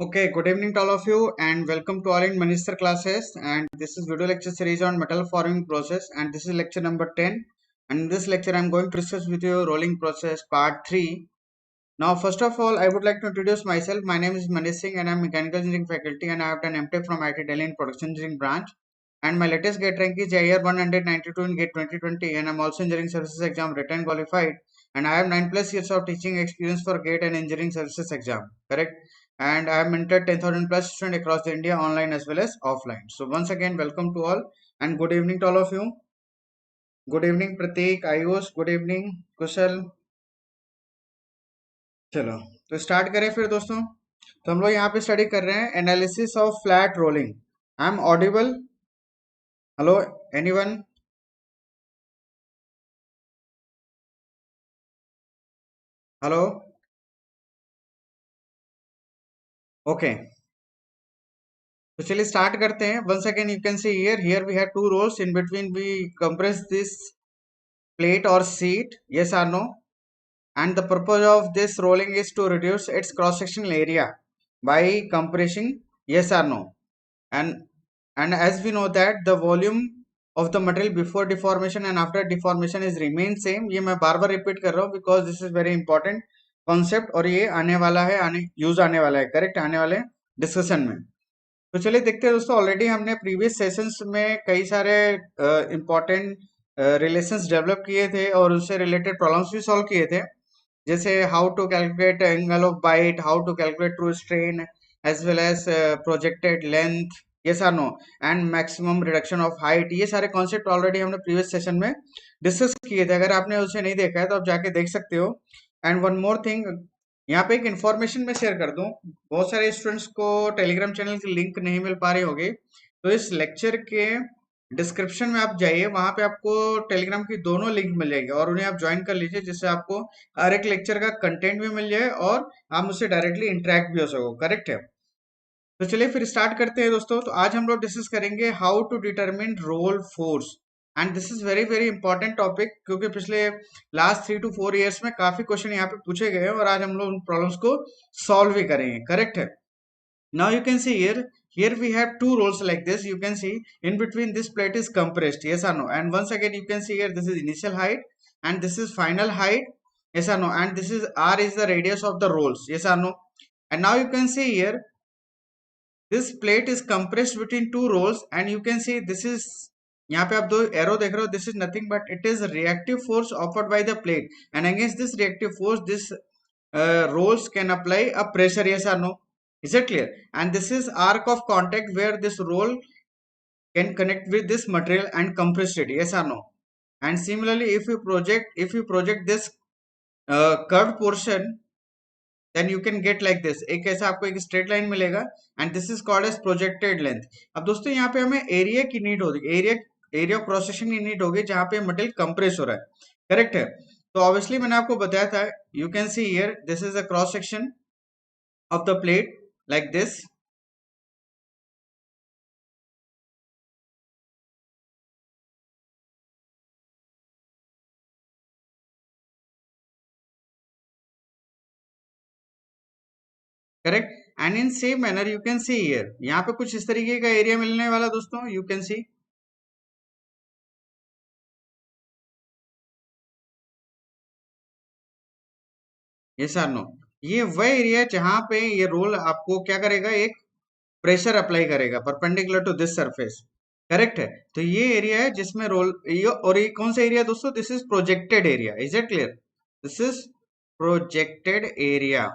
Okay, good evening to all of you and welcome to all in Manish sir classes, and this is video lecture series on metal forming process, and this is lecture number 10, and in this lecture I am going to discuss with you rolling process part 3. Now first of all I would like to introduce myself. My name is Manish Singh and I am mechanical engineering faculty and I have done MTech from IIT Delhi in production engineering branch, and my latest gate rank is IR 192 in gate 2020, and I am also engineering services exam written qualified, and I have 9 plus years of teaching experience for gate and engineering services exam, correct? And I have mentored 10,000 plus students across the India, online as well as offline. So once again, welcome to all and good evening to all of you. Good evening, Pratik, Ayush. Good evening, Kushal. चलो तो start करें फिर दोस्तों. तो हम लोग यहाँ पे स्टडी कर रहे हैं analysis of flat rolling. I am audible? Hello, anyone? Hello. Okay, तो चलिए स्टार्ट करते हैं. Once again you can see here we have two rolls in between. We compress this plate or sheet, yes or no? And the purpose of this rolling is to reduce its cross sectional area by compressing, yes or no? And as we know that the volume of the material before deformation and after deformation is remain same. ये मैं बार बार repeat कर रहा हूँ because this is very important concept और ये आने वाला है, यूज आने वाला है, करेक्ट, आने वाले डिस्कशन में. तो चलिए देखते हैं दोस्तों. ऑलरेडी हमने प्रीवियस सेशंस में कई सारे इंपॉर्टेंट रिलेशंस डेवलप किए थे और उससे रिलेटेड प्रॉब्लम्स भी सॉल्व किए थे, जैसे how to calculate angle of bite, how to calculate true strain, as well as projected length, yes or no, and maximum reduction of height. ये सारे कॉन्सेप्ट ऑलरेडी हमने प्रीवियस सेशन में discuss किए थे. अगर आपने उसे नहीं देखा है तो आप जाके देख सकते हो. एंड वन मोर थिंग, यहाँ पे एक इन्फॉर्मेशन मैं शेयर कर दूं. बहुत सारे स्टूडेंट्स को टेलीग्राम चैनल की लिंक नहीं मिल पा रही होगी, तो इस लेक्चर के डिस्क्रिप्शन में आप जाइए, वहां पे आपको टेलीग्राम की दोनों लिंक मिल जाएगी और उन्हें आप ज्वाइन कर लीजिए, जिससे आपको हर एक लेक्चर का कंटेंट भी मिल जाए और आप मुझसे डायरेक्टली इंटरेक्ट भी हो सको, करेक्ट है? तो चलिए फिर स्टार्ट करते हैं दोस्तों. तो आज हम लोग डिस्कस करेंगे how to determine roll force, and this is very very important topic, क्योंकि पिछले लास्ट 3 to 4 years में काफी क्वेश्चन यहाँ पे पूछे गए हैं और आज हम लोग उन प्रॉब्लम्स को सॉल्व भी करेंगे, करेक्ट है? Now you can see here we have two rolls like this. You can see in between this plate is compressed, yes or no? And once again you can see here this is initial height and this is final height, yes or no? And this is R is the radius of the rolls, yes or no? And now you can see here this plate is compressed between two rolls, and you can see this is, यहाँ पे आप दो arrow देख रहे हो, this is nothing but it is reactive force offered by the plate, and against this reactive force this rolls can apply a pressure, yes or no? Is it clear? And this is arc of contact where this roll can connect with this material and compress it, yes or no? And similarly if you project this curved portion, then you can get like this. एक ऐसा आपको एक straight line मिलेगा and this is called as projected length. अब दोस्तों यहाँ पे हमें एरिया की नीड होगी, एरिया ऑफ क्रॉस सेक्शन की नीड होगी जहाँ पे मटेरियल कंप्रेस हो रहा है, करेक्ट है? तो ऑब्वियसली मैंने आपको बताया था, you can see here this is a cross section of the plate like this. Correct. And in same manner you can see here, यहाँ पे कुछ इस तरीके का एरिया मिलने वाला दोस्तों, you can see. yes or no? ये वह एरिया जहां पे ये रोल आपको क्या करेगा, एक प्रेशर अप्लाई करेगा perpendicular to this surface, correct है? तो ये एरिया है जिसमें रोल, ये और ये कौन सा एरिया दोस्तों? This is projected area. Is it clear? This is projected area.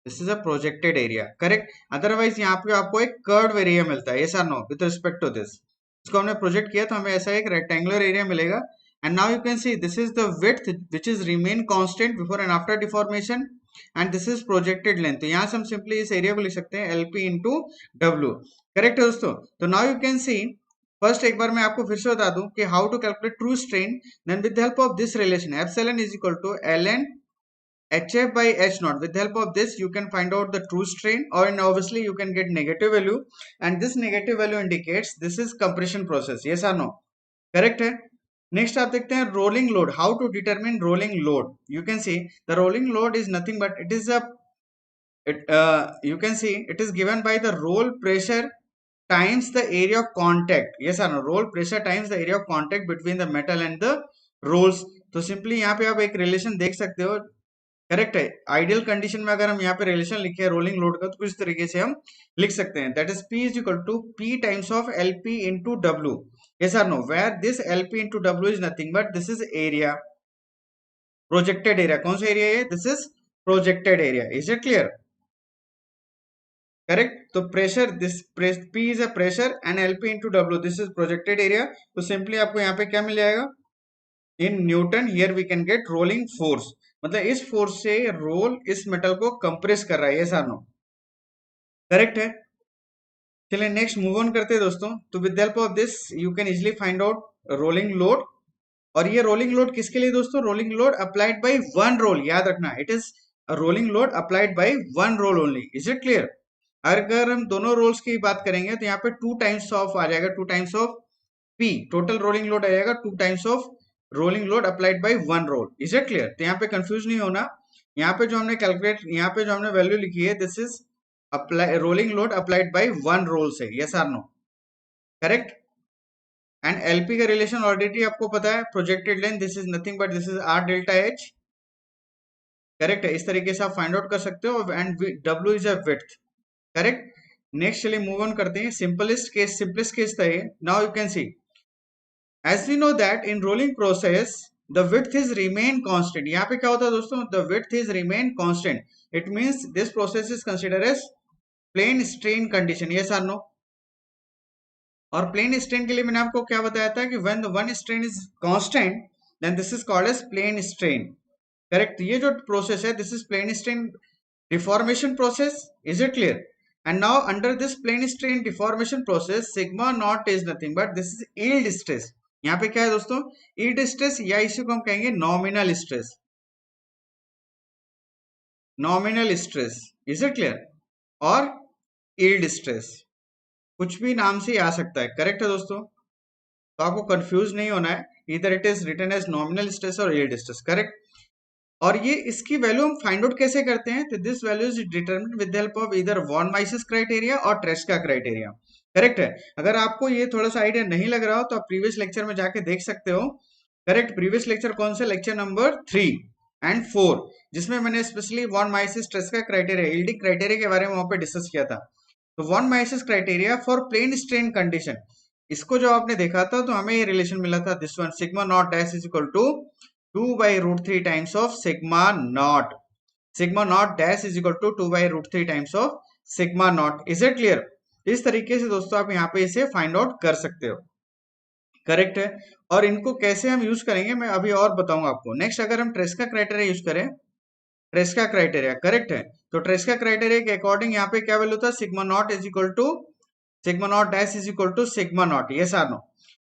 This is a projected area, correct? Otherwise यहाँ पे आपको एक कर्व एरिया मिलता है, yes or no, with respect to this. इसको हमने प्रोजेक्ट किया तो हमें ऐसा एक रेक्टेंगुलर एरिया मिलेगा. And now you can see this is the width which is remain constant before and after deformation, and this is projected length. तो यहाँ से हम सिंपली इस एरिया को लिख सकते हैं LP इंटू डब्ल्यू, करेक्ट है दोस्तों? तो now you can see, first एक बार मैं आपको फिर से बता दूं कि how to calculate true strain. Then with help of this relation epsilon is equal to ln HF by H naught. With the help of this, you can find out the true strain, or and obviously you can get negative value, and this negative value indicates this is compression process. Yes or no? Correct है? Next आप देखते हैं rolling load. How to determine rolling load? You can see the rolling load is nothing but it is a You can see it is given by the roll pressure times the area of contact. Yes or no? Roll pressure times the area of contact between the metal and the rolls. तो simply यहाँ पे आप एक relation देख सकते हो. Correct है. Ideal condition में अगर हम यहाँ पे रिलेशन लिखे रोलिंग लोड का, तो कुछ तरीके से हम लिख सकते हैं. That is P is equal to P times of LP into W. yes or no, where this LP into W is nothing but this is area, projected area. कौन सा एरिया है? This is projected area. Is it clear? Correct. तो pressure, this P is a pressure and LP into W, this is projected area. तो simply आपको यहाँ पे क्या मिल जाएगा? In newton here we can get rolling force. मतलब इस फोर्स से रोल इस मेटल को कंप्रेस कर रहा है. ये नो करेक्ट है. चलिए नेक्स्ट मूव ऑन करते हैं दोस्तों. तो with help of this you can easily find out rolling load. और ये रोलिंग लोड किसके लिए दोस्तों? Rolling load applied by one roll. याद रखना, it is rolling load applied by one roll only. Is it clear? अगर हम दोनों रोल्स की बात करेंगे तो यहाँ पे टू टाइम्स ऑफ आ जाएगा, two times of P. Total rolling load आ जाएगा two times of rolling load applied by one roll. Is it clear? तो यहाँ पे कंफ्यूज नहीं होना. यहाँ पे जो हमने कैलकुलेट, यहाँ पे जो हमने वैल्यू लिखी है, this is apply rolling load applied by one roll से. Yes or no? Correct. And LP का रिलेशन ऑलरेडी आपको पता है, projected length, this is nothing but this is R delta H. Correct है. इस तरीके से आप फाइंड आउट कर सकते हो. And W is a width. Correct. Next चलिए मूव ऑन करते हैं. सिंपलेस्ट केस था ये. Now you can see, as we know that in rolling process the width is remain constant. यहाँ पे क्या होता है दोस्तों? The width is remain constant. It means this process is considered as plane strain condition. Yes or no? और plane strain के लिए मैंने आपको क्या बताया था कि when the one strain is constant then this is called as plane strain. Correct. ये जो प्रोसेस है, this is plane strain deformation process. Is it clear? And now under this plane strain deformation process, sigma naught is nothing but this is yield stress. यहाँ पे क्या है दोस्तों? yield stress, या इसी को हम कहेंगे nominal stress. nominal stress. Is it clear? और yield stress, कुछ भी नाम से आ सकता है. करेक्ट है दोस्तों? तो आपको कंफ्यूज नहीं होना है. इधर it is written as nominal stress और yield stress. करेक्ट. और ये इसकी वैल्यू हम फाइंड आउट कैसे करते हैं? तो this value is determined with the help of इधर वॉन माइसिस क्राइटेरिया और ट्रेस्का क्राइटेरिया. करेक्ट है. अगर आपको ये थोड़ा सा आइडिया नहीं लग रहा हो तो आप प्रीवियस लेक्चर में जाके देख सकते हो. करेक्ट. प्रीवियस लेक्चर कौन से? लेक्चर नंबर 3 एंड 4, जिसमें मैंने specially von Mises Tresca criteria, yielding criteria के बारे में वहां पे डिस्कस किया था. तो von Mises criteria for plane strain condition, इसको जो आपने देखा था तो हमें ये रिलेशन मिला था, this one sigma not dash is equal to 2 by root 3 times of sigma naught. Sigma naught dash is equal to 2 by root 3 times of sigma naught. Is it clear? इस तरीके से दोस्तों आप यहाँ पे इसे फाइंड आउट कर सकते हो. करेक्ट है. और इनको कैसे हम यूज करेंगे मैं अभी और बताऊंगा आपको. नेक्स्ट अगर हम ट्रेस्का क्राइटेरिया यूज करें, ट्रेस्का क्राइटेरिया. करेक्ट है. तो ट्रेस्का क्राइटेरिया के अकॉर्डिंग यहाँ पे क्या वैल्यू था? Sigma not is equal to sigma not dash is equal to sigma not. Yes or no?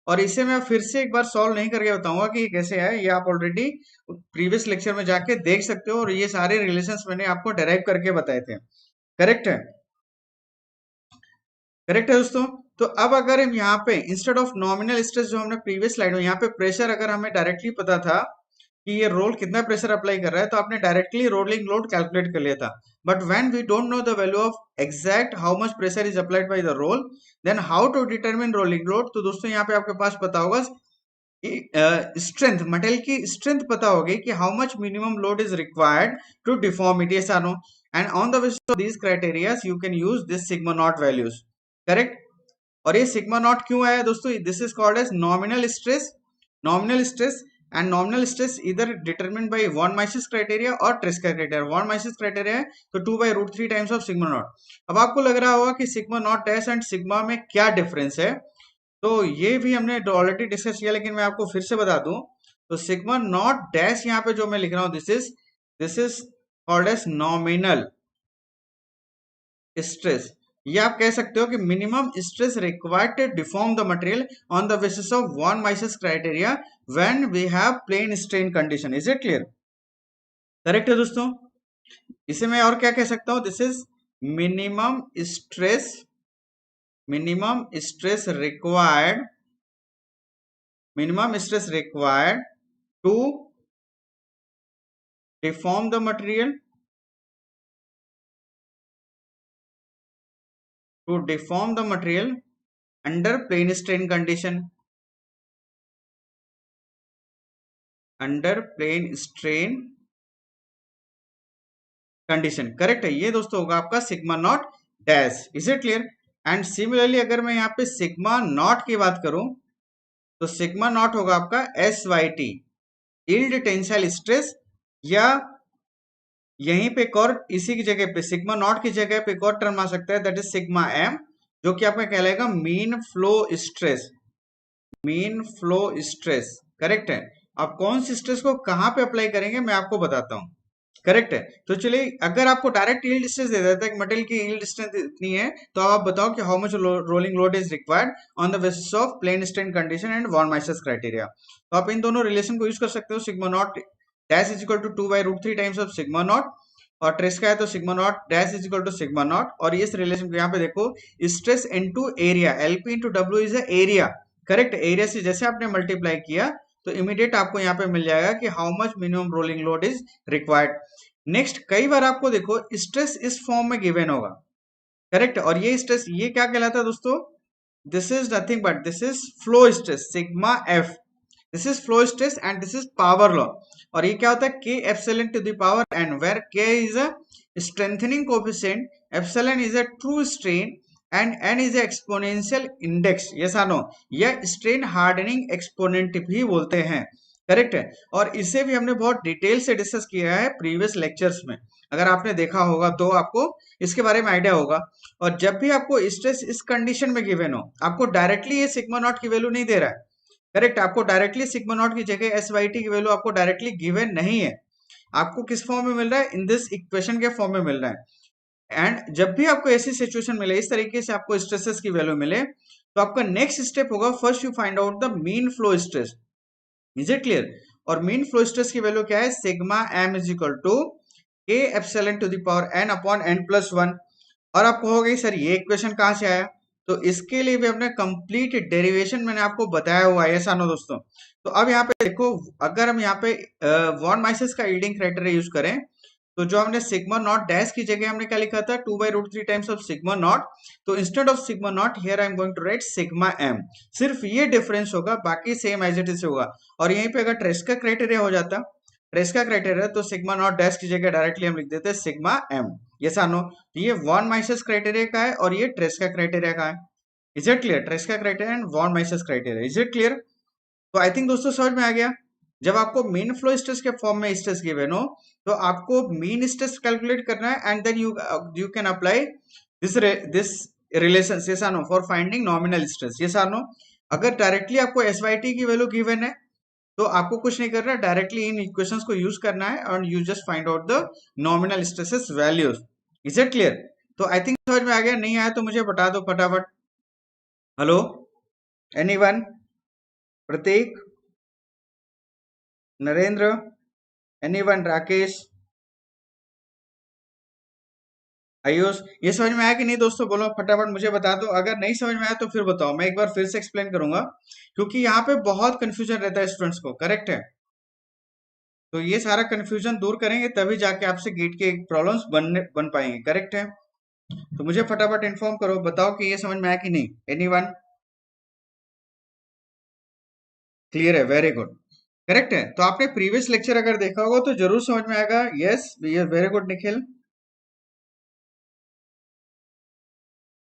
और इसे मैं फिर से एक बार सॉल्व नहीं करके बताऊंगा कि ये कैसे है. ये आप ऑलरेडी प्रीवियस लेक्चर में जाके देख सकते हो. और ये सारे रिलेशंस मैंने आपको डेराइव करके बताए थे. करेक्ट है. करेक्ट है दोस्तों. तो अब अगर हम यहाँ पे इंस्टेड ऑफ नॉमिनल स्ट्रेस, जो हमने प्रीवियस स्लाइड में यहाँ पे प्रेशर, अगर हमें डायरेक्टली पता था कि ये रोल कितना प्रेशर अप्लाई कर रहा है, तो आपने डायरेक्टली रोलिंग लोड कैलकुलेट कर लिया था. But when we don't know the value of exact how much pressure is applied by the roll, then how to determine rolling load. तो दोस्तों यहाँ पे आपके पास पता होगा स्ट्रेंथ, मटेरियल की स्ट्रेंथ पता होगी कि how much minimum load is required to deform it. Yes or no? And on the basis of these criteria you can use this sigma naught values. Correct. और ये सिग्मा नॉट क्यों आया दोस्तों? This is called as nominal stress. Nominal stress and nominal stress इधर determined by von Mises criteria और Tresca criteria. Von Mises criteria है तो 2 by root 3 times of sigma not. अब आपको लग रहा होगा कि sigma not dash and sigma में क्या डिफरेंस है. तो ये भी हमने ऑलरेडी डिस्कस किया, लेकिन मैं आपको फिर से बता दूं. तो सिग्मा नॉट डैश यहाँ पे जो मैं लिख रहा हूं, this is called as nominal stress. ये आप कह सकते हो कि minimum stress required to deform the material on the basis of von Mises criteria when we have plane strain condition. Is it clear? Correct है दोस्तों. इसे मैं और क्या कह सकता हूं? This is minimum stress, minimum stress required to deform the material to deform the material under plane strain condition. Under plane strain condition correct है, ये दोस्तों होगा आपका sigma not dash. Is it clear? And similarly अगर मैं यहाँ पे sigma not की बात करूं तो सिग्मा नॉट होगा आपका S Y T, yield tensile stress, या यहीं पे एक और इसी की जगह पे सिग्मा नॉट की जगह पे एक और टर्म आ सकता है, दैट इज सिग्मा एम, जो कि आपका कहलाएगा mean flow stress. Mean flow stress correct है. आप कौन सी स्ट्रेस को कहां पे अप्लाई करेंगे मैं आपको बताता हूं. करेक्ट है. तो चलिए, अगर आपको डायरेक्ट यील्ड स्ट्रेस दे देता है कि मटेरियल की यील्ड स्ट्रेंथ इतनी है, तो आप बताओ कि how much rolling load is required on the basis of plane strain condition and von Mises criteria. तो आप इन दोनों रिलेशन को यूज कर सकते हो. Sigma not dash is equal to 2/√3 times of sigma not, और ट्रेस का है तो sigma not dash is equal to sigma not. और इस रिलेशन को यहाँ पे देखो, stress into area, LP into W is area. Correct. Area से जैसे आपने मल्टीप्लाई किया तो इमीडिएट आपको यहाँ पे मिल जाएगा कि how much minimum rolling load is required. Next, कई बार आपको देखो स्ट्रेस इस फॉर्म में गिवन होगा. करेक्ट. और ये स्ट्रेस ये क्या कहलाता है दोस्तों? This is nothing but this is flow stress, sigma F. This is flow stress and this is power law. और ये क्या होता है? K epsilon to the power n, where K is a strengthening coefficient, epsilon is a true strain and n is exponential index. Yes और no? यह strain hardening exponent भी बोलते हैं. करेक्ट है. और इसे भी हमने बहुत डिटेल से डिस्कस किया है प्रीवियस लेक्चर्स में. अगर आपने देखा होगा तो आपको इसके बारे में आइडिया होगा. और जब भी आपको स्ट्रेस इस कंडीशन में गिवन हो, आपको डायरेक्टली ये सिग्मा नॉट की वैल्यू नहीं दे रहा है. करेक्ट. आपको डायरेक्टली सिग्मा नॉट की जगह एस वाई टी की वैल्यू आपको डायरेक्टली गिवन नहीं है. आपको किस फॉर्म में मिल रहा है? इन दिस इक्वेशन के फॉर्म में मिल रहा है. एंड जब भी आपको ऐसी सिचुएशन मिले, इस तरीके से आपको स्ट्रेसेस की वैल्यू मिले, तो आपका नेक्स्ट स्टेप होगा, first you find out the mean flow stress. Is it clear? और मीन फ्लो स्ट्रेस की वैल्यू क्या है? Sigma M is equal to K epsilon to the power n upon n plus 1. और आप कहोगे sir ये equation कहां से आया? तो इसके लिए भी अपने कंप्लीट डेरिवेशन मैंने आपको बताया हुआ है. ऐसा नो दोस्तों. तो अब यहाँ पे देखो, अगर हम यहाँ पे वॉन माइसेस का यील्डिंग क्राइटेरिया यूज करें, तो जो हमने सिग्मा नॉट डैश की जगह हमने क्या लिखा था? 2/√3 टाइम्स ऑफ सिग्मा नॉट. तो instead of sigma not here I am going to write sigma M. सिर्फ ये डिफरेंस होगा, बाकी सेम एज इट इज होगा. और यहीं पे अगर ट्रेस्का क्राइटेरिया हो जाता, ट्रेस्का क्राइटेरिया, तो सिग्मा नॉट डैश की जगह डायरेक्टली हम लिख देते हैं सिग्मा एम. ये सानो, ये वॉन माइसेस क्राइटेरिया का है और ये ट्रेस्का क्राइटेरिया का है. Is it clear? Tresca criteria and von Mises criteria. Is it clear? तो आई थिंक दोस्तों समझ में आ गया. जब आपको मीन फ्लो स्ट्रेस के फॉर्म में स्ट्रेस गिवन हो, तो आपको मीन स्ट्रेस कैलकुलेट करना है and then you can apply this relation. Yes और no? For finding nominal stress. Yes और नो? अगर डायरेक्टली आपको एस वाई टी की वैल्यू गिवन है, तो आपको कुछ नहीं करना, डायरेक्टली इन इक्वेशंस को यूज करना है और you just find out the nominal stresses values. Is it clear? तो आई थिंक समझ में आ गया. नहीं आया तो मुझे बता दो फटाफट. Hello, anyone? Pratik, Narendra, anyone? Rakesh, Ayush? ये समझ में आया कि नहीं दोस्तों? बोलो फटाफट, मुझे बता दो. अगर नहीं समझ में आया तो फिर बताओ, मैं एक बार फिर से एक्सप्लेन करूंगा, क्योंकि यहाँ पे बहुत कंफ्यूजन रहता है स्टूडेंट्स को. करेक्ट है. तो ये सारा कंफ्यूजन दूर करेंगे तभी जाके आपसे गेट के प्रॉब्लम्स बन पाएंगे. करेक्ट है. तो मुझे फटाफट इन्फॉर्म करो, बताओ कि ये समझ में आया कि नहीं. एनीवन? क्लियर है? Very good. करेक्ट है. तो आपने प्रीवियस लेक्चर अगर देखा होगा तो जरूर समझ में आएगा. Yes, very good Nikhil.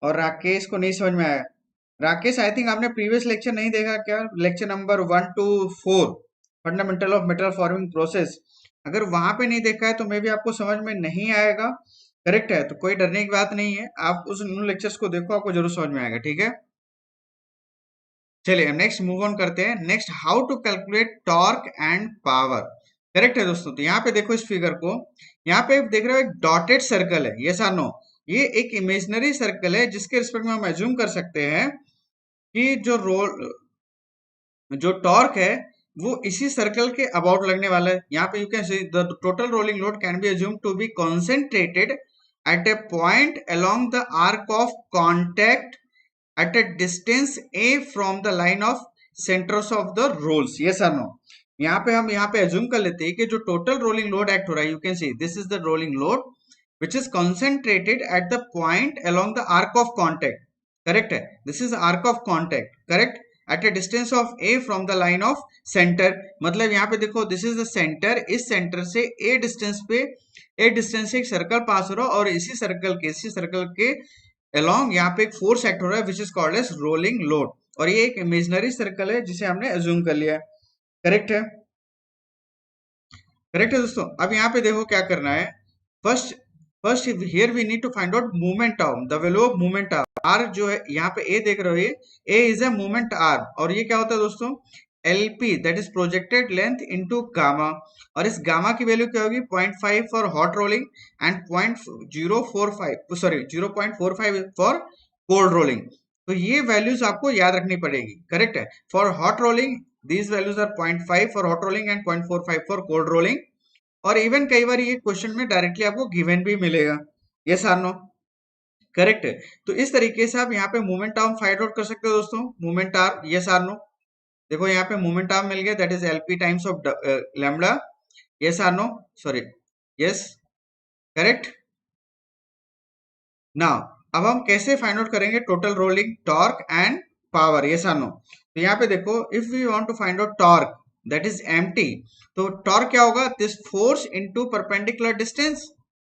और राकेश को नहीं समझ में आया. राकेश, आई थिंक आपने प्रीवियस लेक्चर नहीं देखा क्या? Lecture number 1 to 4, fundamental of metal forming process. अगर वहां पे नहीं देखा है तो मे भी आपको समझ में नहीं आएगा. करेक्ट है. तो कोई डरने की बात नहीं है, आप उस लेक्चर्स को देखो, आपको जरूर समझ में आएगा. ठीक है. चलिए नेक्स्ट मूव ऑन करते हैं. Next, how to calculate torque and power. Correct है दोस्तों. तो यहाँ पे देखो इस फिगर को, यहाँ पे देख रहे हो एक डॉटेड सर्कल है. यस और नो? ये एक इमेजिनरी सर्कल है जिसके रिस्पेक्ट में हम एज्यूम कर सकते हैं कि जो टॉर्क है वो इसी सर्कल के अबाउट लगने वाला है. यहाँ पे you can see the total rolling load can be assume to be concentrated at a point along the arc of contact at a distance a from the line of centers of the rolls. yes or no? यहाँ पे हम यहाँ पे assume कर लेते हैं कि जो टोटल रोलिंग लोड एक्ट हो रहा है, you can see this is the rolling load which is concentrated at the point along the arc of contact. Correct है, this is arc of contact. Correct, at a distance of a from the line of center. मतलब यहाँ पे देखो this is the center, इस center से a distance पे से एक सर्कल पास हो रहा है और इसी सर्कल के along यहाँ पे एक फोर्स एक्ट हो रहा है which is called as rolling load, और ये एक इमेजिनरी सर्कल है जिसे हमने अज्यूम कर लिया है. करेक्ट है, करेक्ट है दोस्तों. अब यहाँ पे देखो क्या करना है. First here we need to find out moment arm, the value of moment arm. R जो है यहाँ पे ए देख रहे हो, ये A is a moment arm, और ये क्या होता है दोस्तों, LP that is projected length into gamma, और इस गामा की वैल्यू क्या होगी 0.5 for hot rolling and 0.45 for cold rolling. तो ये वैल्यूज आपको याद रखनी पड़ेगी. करेक्ट है, for hot rolling these values are 0.5 for hot rolling and 0.45 for cold rolling. और इवन कई बार ये क्वेश्चन में डायरेक्टली आपको गिवन भी मिलेगा. यस आर नो, करेक्ट है. तो इस तरीके से आप यहाँ पे मोमेंट आर्म फाइंड आउट कर सकते हो दोस्तों. Moment arm, yes or no. देखो यहाँ पे मोमेंट आर्म मिल गया, that is LP times of lambda. Yes or no, sorry, yes, correct. Now अब हम कैसे फाइंड आउट करेंगे total rolling torque and power. Yes or no. तो यहाँ पे देखो, if we want to find out torque that is MT, तो torque क्या होगा, this force into perpendicular distance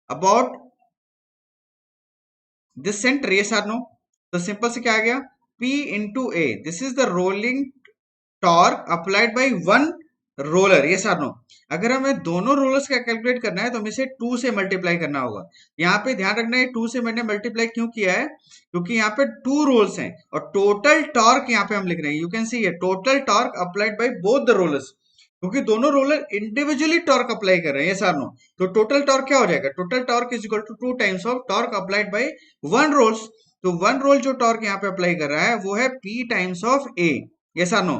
about this center. Yes or no. तो simple से क्या आ गया, P into A, this is the rolling torque applied by one roller. Yes or no. अगर हमें दोनों रोलर्स का कैलकुलेट करना है तो हमें इसे 2 से मल्टीप्लाई करना होगा. यहाँ पे ध्यान रखना है 2 से मैंने मल्टीप्लाई क्यों किया है, क्योंकि यहाँ पे 2 रोल्स हैं और टोटल टॉर्क यहाँ पे हम लिख रहे हैं. You can see total torque applied by both the rollers, क्योंकि दोनों रोलर इंडिविजुअली टॉर्क अप्लाई कर रहे हैं. Yes or no. तो टोटल टॉर्क क्या हो जाएगा, total torque is equal to 2 times of torque applied by one rolls. तो वन रोल जो टॉर्क यहाँ पे अप्लाई कर रहा है वो है P times of A. Yes or no,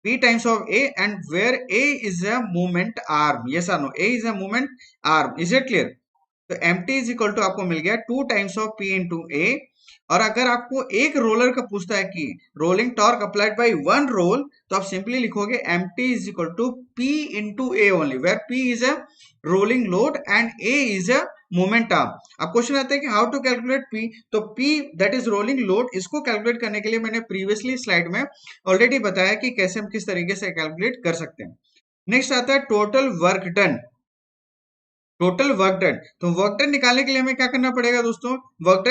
P times of A, and where A is a moment arm. Yes or no, A is a moment arm. Is it clear? तो MT is equal to आपको मिल गया 2 times of P into A. और अगर आपको एक roller का पूछता है कि rolling torque applied by one roll, तो आप सिंपली लिखोगे MT is equal to P into A only, where P is a rolling load and A is a moment arm. अब क्वेश्चन आता है कि हाउ टू कैलकुलेट P. तो P that is rolling load, इसको calculate करने के लिए मैंने प्रीवियसली स्लाइड में ऑलरेडी बताया कि कैसे हम किस तरीके से कैलकुलेट कर सकते हैं. नेक्स्ट आता है total work done. Total work done, तो वर्क डन निकालने के लिए हमें क्या करना पड़ेगा दोस्तों, work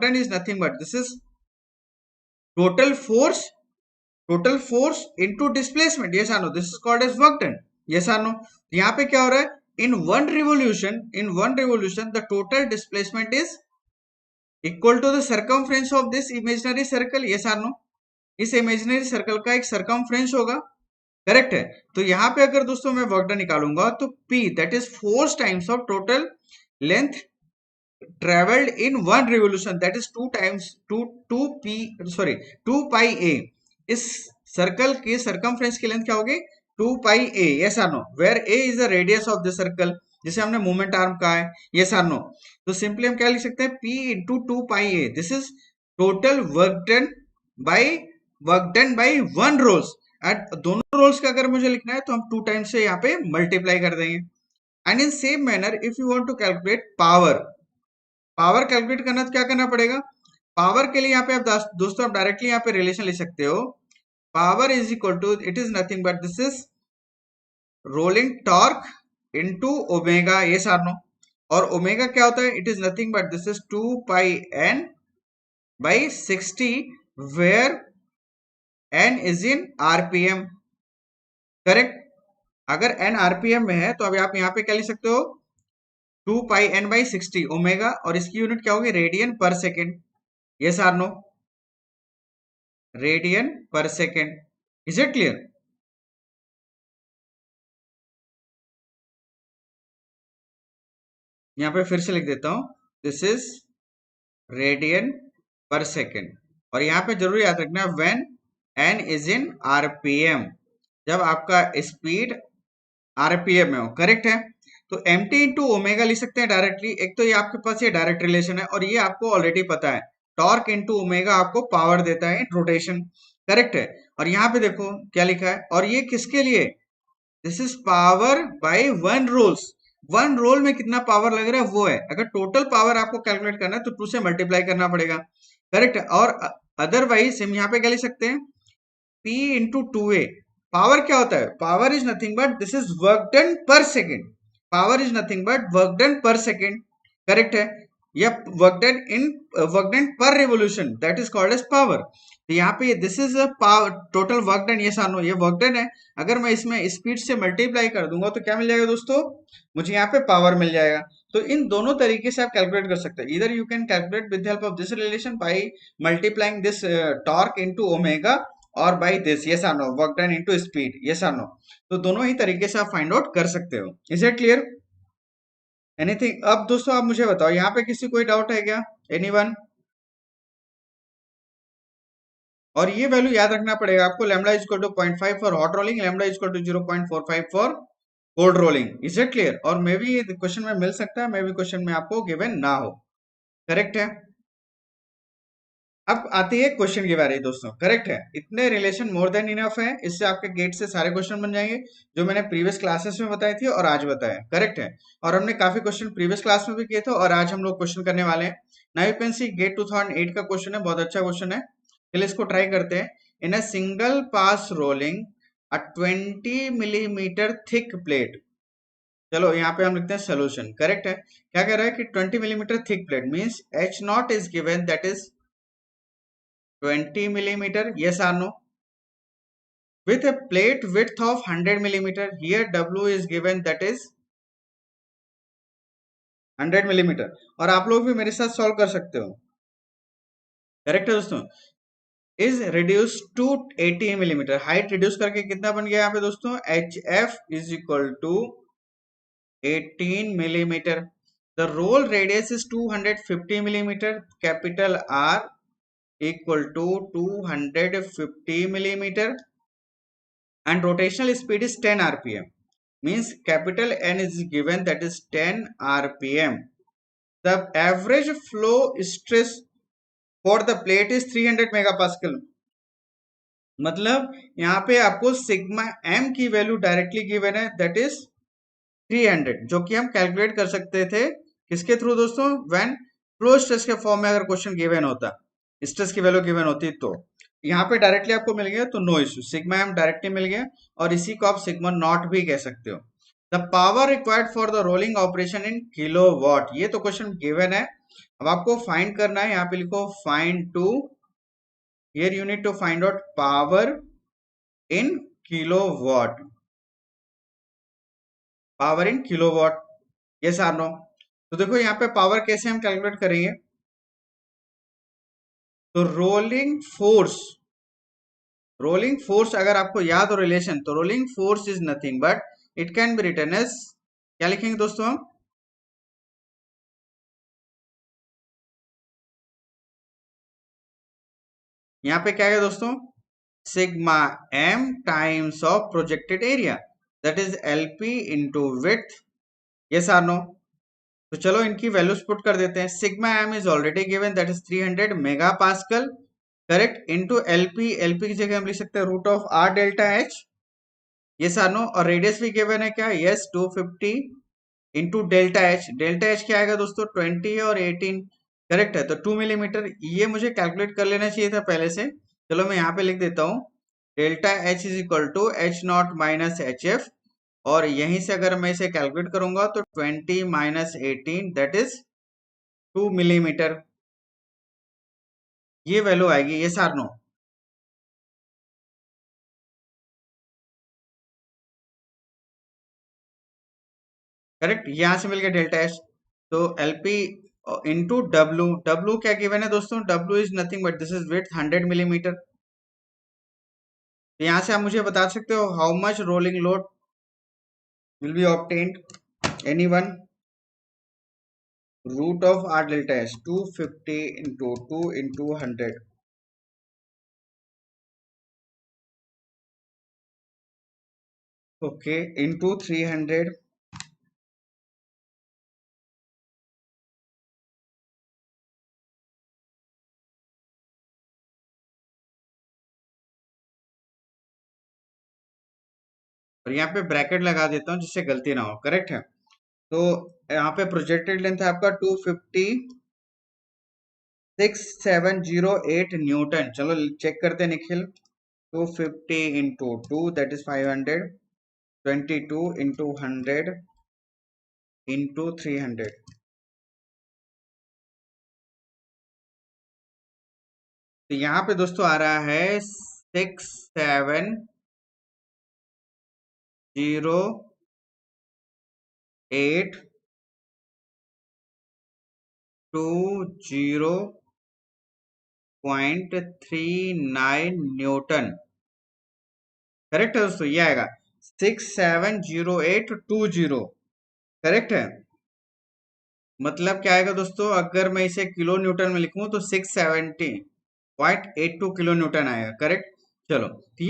done is nothing but this is total force into displacement. Yes or no, this is called as work done. Yes or no. यहाँ पे क्या हो रहा है, in one revolution the total displacement is equal to the circumference of this imaginary circle. yes or no, इस imaginary circle का एक circumference होगा. करेक्ट है. तो यहाँ पे अगर दोस्तों मैं वर्क डन निकालूंगा तो P that is force times of total length travelled in one revolution, that is 2 pi A. इस सर्कल के सर्कमफ्रेंस की लेंथ क्या होगी, 2 pi A. Yes or no, where A is the radius of the circle, जिसे हमने moment arm कहा है. Yes or no. तो सिंपली हम क्या लिख सकते हैं, P into 2 pi A. This is total work done by one roles. Eight दोनों रोल्स का अगर मुझे लिखना है तो हम 2 टाइम्स से यहाँ पे मल्टीप्लाई कर देंगे. And in same manner if you want to calculate power calculate करना तो क्या करना पड़ेगा, पावर के लिए यहाँ पे आप दोस्तों आप डायरेक्टली यहाँ पे रिलेशन ले सकते हो. Power is equal to, it is nothing but this is rolling torque into omega. Yes or no. और ओमेगा क्या होता है, it is nothing but this is 2 pi n by 60, where n is in RPM. Correct. अगर n RPM में है तो अब आप यहाँ पे क्या लिख सकते हो, 2 पाई n बाई 60 ओमेगा, और इसकी यूनिट क्या होगी, radian per second. Yes or no, radian per second. Is it clear. यहां पे फिर से लिख देता हूं, this is radian per second. और यहां पे जरूर याद रखना, when n is in RPM, जब आपका स्पीड RPM में हो. करेक्ट है. तो MT इंटू ओमेगा लिख सकते हैं डायरेक्टली. एक तो ये आपके पास ये डायरेक्ट रिलेशन है, और ये आपको ऑलरेडी पता है, टॉर्क इंटू ओमेगा आपको पावर देता है इन रोटेशन. करेक्ट है. और यहाँ पे देखो क्या लिखा है, और ये किसके लिए, this is power by one rolls. One roll में कितना पावर लग रहा है वो है। अगर टोटल पावर आपको कैलकुलेट करना है तो 2 से मल्टीप्लाई करना पड़ेगा, करेक्ट। और अदरवाइज हम यहाँ पे क्या लिख सकते हैं, P इंटू 2A। पावर क्या होता है, power is nothing but this is work done per second. Power is nothing but work done per second, correct है। या work done in, work done per revolution, that is called as power. तो यहाँ पे this is a power, total work done, ये सानो ये work done है। अगर मैं इसमें स्पीड से मल्टीप्लाई कर दूंगा तो क्या मिल जाएगा दोस्तों, मुझे यहाँ पे पावर मिल जाएगा। तो इन दोनों तरीके से आप कैलकुलेट कर सकते हैं। इधर you can calculate with help of this relation by multiplying this torque into omega और by this, yes or no, work done into speed, yes or no. तो दोनों ही तरीके से आप फाइंड आउट कर सकते हो। Is it clear? एनीथिंग? अब दोस्तों आप मुझे बताओ, यहाँ पे किसी कोई डाउट है क्या? एनीवन? और ये वैल्यू याद रखना पड़ेगा आपको, lambda is equal to 0.5 for hot rolling, lambda is equal to 0.45 for cold rolling. Is it clear? और मे भी क्वेश्चन में मिल सकता है, मे भी क्वेश्चन में आपको गिवन ना हो, करेक्ट है। अब आती है क्वेश्चन की बारी दोस्तों, करेक्ट है। इतने रिलेशन मोर देन इनफ है, इससे आपके गेट से सारे क्वेश्चन बन जाएंगे जो मैंने प्रीवियस क्लासेस में बताए थे और आज बताया, करेक्ट है। और हमने काफी क्वेश्चन प्रीवियस क्लास में भी किए थे और आज हम लोग क्वेश्चन करने वाले हैं। Now you can see GATE 2008 का क्वेश्चन है, बहुत अच्छा क्वेश्चन है। चलिए इसको ट्राई करते हैं। In a single pass rolling a 20 millimetre thick plate. चलो यहाँ पे हम लिखते हैं सोल्यूशन, करेक्ट है। क्या कह रहा है कि 20 millimetre thick plate means H not is given, that is 20 millimeter, yes or no, with a plate width of 100 millimeter. Here W is given, that is 100 millimeter। और आप लोग भी मेरे साथ सॉल्व कर सकते हो, करेक्ट है दोस्तों। Is reduce to 80 millimetre, height reduce करके कितना बन गया यहाँ पे दोस्तों, H F is equal to 18 millimeter। The roll radius is 250 millimeter, capital R equal to 250 millimeter, and rotational speed is 10 rpm, means capital N is given, that is 10 rpm. The average flow stress for the plate is 300 megapascal। मतलब यहाँ पे आपको sigma M की value directly given है, that is 300, जो कि हम calculate कर सकते थे किसके थ्रू दोस्तों, व्हेन फ्लो स्ट्रेस के फॉर्म में अगर क्वेश्चन गिवन होता, स्ट्रेस की वैल्यू गिवन होती तो। यहाँ पे डायरेक्टली आपको मिल गया तो no issue, sigma M directly मिल गया और इसी को आप सिग्मा नॉट भी कह सकते हो। The power required for the rolling operation in kilo watt, ये तो क्वेश्चन गिवन है। अब आपको फाइंड करना है, यहाँ पे लिखो find to, here you need to find out power in kilowatt, power in kilowatt, yes or no. तो देखो यहाँ पे पावर कैसे हम कैलकुलेट करेंगे, तो रोलिंग फोर्स अगर आपको याद हो रिलेशन, तो rolling force is nothing but it can be written as, क्या लिखेंगे दोस्तों हम, यहाँ पे क्या है दोस्तों, sigma M times of projected area, that is LP into width, yes or no. तो चलो इनकी वैल्यूज पुट कर देते हैं। Sigma M is already given, that is 300 megapascal, correct, into LP, LP की जगह हम लिख सकते हैं root of R delta H, yes or no. और रेडियस भी गिवन है क्या, yes 250 into delta H, delta H क्या आएगा दोस्तों, 20 है और 18, करेक्ट है, तो 2 मिलीमीटर। ये मुझे कैलकुलेट कर लेना चाहिए था पहले से, चलो मैं यहाँ पे लिख देता हूँ, delta H is equal to H not minus H F, और यहीं से अगर मैं इसे कैलकुलेट करूंगा तो 20 माइनस 18, दैट इज 2 मिलीमीटर, ये वैल्यू आएगी, ये सार नो, करेक्ट। यहां से मिल गया डेल्टा एच, तो एलपी इंटू डब्ल्यू, डब्ल्यू क्या गिवन है दोस्तों, W is nothing but this is width 100 millimetre. तो यहाँ से आप मुझे बता सकते हो how much rolling load will be obtained, anyone? Root of R delta H 250 into 2 into 100, okay, into 300, और यहाँ पे ब्रैकेट लगा देता हूँ जिससे गलती ना हो, करेक्ट है। तो यहाँ पे प्रोजेक्टेड लेंथ है आपका 256,708 न्यूटन। चलो चेक करते हैं Nikhil. 250 into 2 that is 500, 22 into 100 into 300। तो यहाँ पे दोस्तों आ रहा है 6708 20.39 न्यूटन। करेक्ट है दोस्तों, ये आएगा 670820। करेक्ट है। मतलब क्या आएगा दोस्तों, अगर मैं इसे किलो न्यूटन में लिखूं तो 670.82 किलो न्यूटन आएगा। करेक्ट। चलो, तो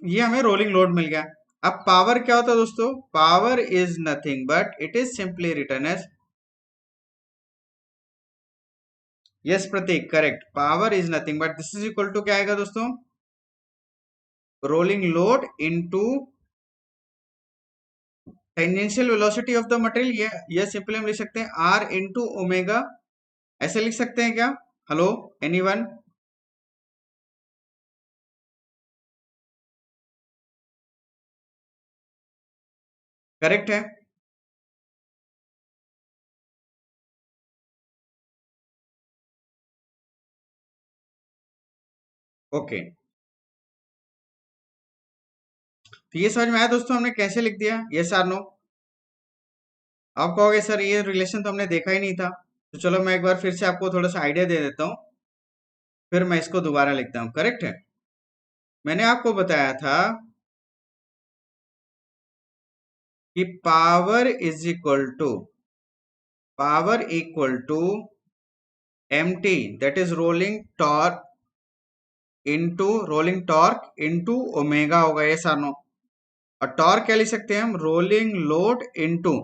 ये हमें रोलिंग लोड मिल गया। अब पावर क्या होता है दोस्तों? Power is nothing but it is simply written as, yes Pratik, correct, power is nothing but this is equal to क्या आएगा दोस्तों? Rolling load into tangential velocity of the material. ये सिंपली हम लिख सकते हैं आर इंटू ओमेगा। ऐसे लिख सकते हैं क्या? Hello, anyone? करेक्ट है। ओके, तो ये समझ में आया दोस्तों हमने कैसे लिख दिया? Yes or no? आप कहोगे सर ये रिलेशन तो हमने देखा ही नहीं था। तो चलो मैं एक बार फिर से आपको थोड़ा सा आइडिया दे देता हूँ, फिर मैं इसको दोबारा लिखता हूँ। करेक्ट है। मैंने आपको बताया था कि power equal to M T, that is rolling torque into omega होगा। ये सानो, और टॉर्क क्या लिख सकते हैं हम? Rolling load into,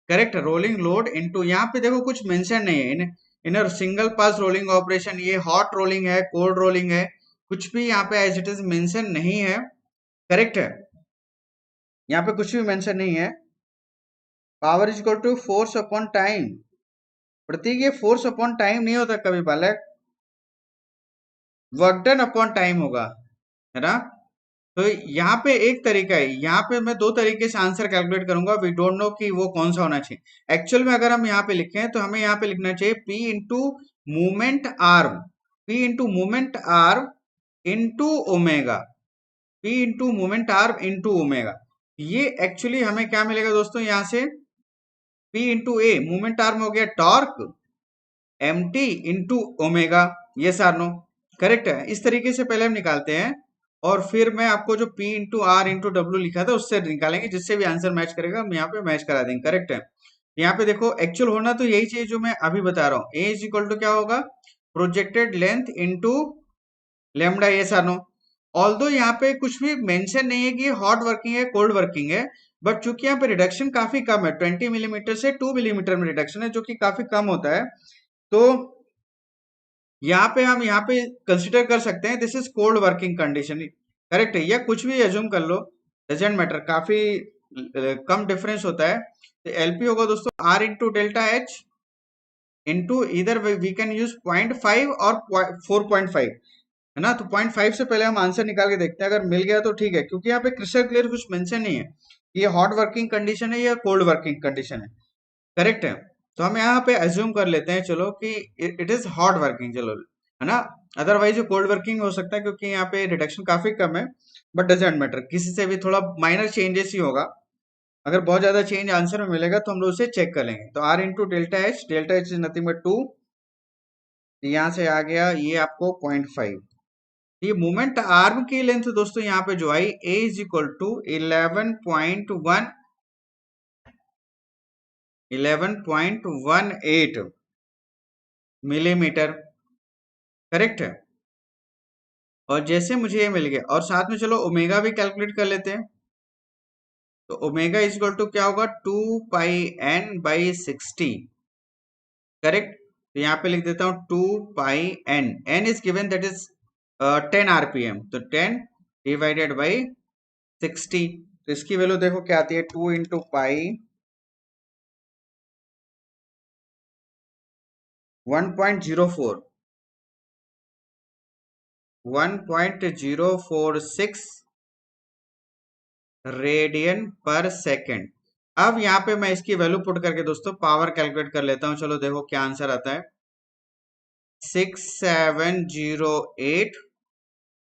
correct, rolling load into, यहाँ पे देखो कुछ मेंशन नहीं है in single pass rolling operation, ये हॉट रोलिंग है, कोल्ड रोलिंग है, कुछ भी यहाँ पे एज इट इज मेंशन नहीं है। करेक्ट है, यहाँ पे कुछ भी मेंशन नहीं है। Power is equal to force upon time. Pratik, ये फोर्स अपॉन टाइम नहीं होता कभी बालक, वर्क डन अपॉन टाइम होगा, है ना? तो यहाँ पे एक तरीका है, यहाँ पे मैं दो तरीके से आंसर कैलकुलेट करूंगा, वी डोंट नो कि वो कौन सा होना चाहिए। एक्चुअल में अगर हम यहाँ पे लिखें तो हमें यहाँ पे लिखना चाहिए P into movement arm, P into movement arm into omega, P into movement arm into omega. ये एक्चुअली हमें क्या मिलेगा दोस्तों? यहाँ से P into a movement arm हो गया torque, M T into omega. Yes or no, correct है। इस तरीके से पहले हम निकालते हैं, और फिर मैं आपको जो P into R into W लिखा था उससे निकालेंगे, जिससे भी आंसर मैच करेगा हम यहाँ पे मैच करा देंगे। करेक्ट है। यहाँ पे देखो एक्चुअल होना तो यही चाहिए जो मैं अभी बता रहा हूँ। ए इज इक्वल टू क्या होगा? Projected length into lambda. ये सार नो, ऑल्दो यहाँ पे कुछ भी मेंशन नहीं है कि ये हॉट वर्किंग है कोल्ड वर्किंग है, बट चूंकि यहाँ पे रिडक्शन काफी कम है, 20 मिलीमीटर से 2 मिलीमीटर में रिडक्शन है, जो कि काफी कम होता है। तो हम यहाँ पे कंसिडर कर सकते हैं this is cold working condition. Correct है, या कुछ भी एज्यूम कर लो, डजेंट मैटर, काफी कम डिफरेंस होता है। तो एलपी होगा दोस्तों R into delta H into इधर वी कैन यूज 0.5 और 4.5, है ना? तो 0.5 से पहले हम आंसर निकाल के देखते हैं, अगर मिल गया तो ठीक है, क्योंकि यहाँ पे क्रिस्टल क्लियर कुछ मेंशन नहीं है कि ये हॉट वर्किंग कंडीशन है या कोल्ड वर्किंग कंडीशन है। करेक्ट है। तो हम यहाँ पे अज्यूम कर लेते हैं चलो कि इट इज हॉट वर्किंग, चलो, है ना? अदरवाइज ये कोल्ड वर्किंग हो सकता है, क्योंकि यहाँ पे रिडक्शन काफी कम है, बट डजेंट मैटर, किसी से भी थोड़ा माइनर चेंजेस ही होगा। अगर बहुत ज्यादा चेंज आंसर में मिलेगा तो हम लोग उसे चेक कर लेंगे। तो R into delta H is nothing but 2, यहाँ से आ गया ये आपको 0.5। ये मोमेंट आर्म की लेंथ दोस्तों यहाँ पे जो I A is equal to 11.18 millimetre. Correct है। और जैसे मुझे ये मिल गया, और साथ में चलो ओमेगा भी कैलकुलेट कर लेते हैं। तो ओमेगा इज इक्वल टू क्या होगा? 2 पाई n/60। करेक्ट। तो यहाँ पे लिख देता हूँ 2 pi n is given, that is 10 RPM। तो 10/60। तो इसकी वैल्यू देखो क्या आती है, 2 into pi 1.04 1.046 radian per second. अब यहाँ पे मैं इसकी वैल्यू पुट करके दोस्तों पावर कैलकुलेट कर लेता हूँ। चलो देखो क्या आंसर आता है। 6708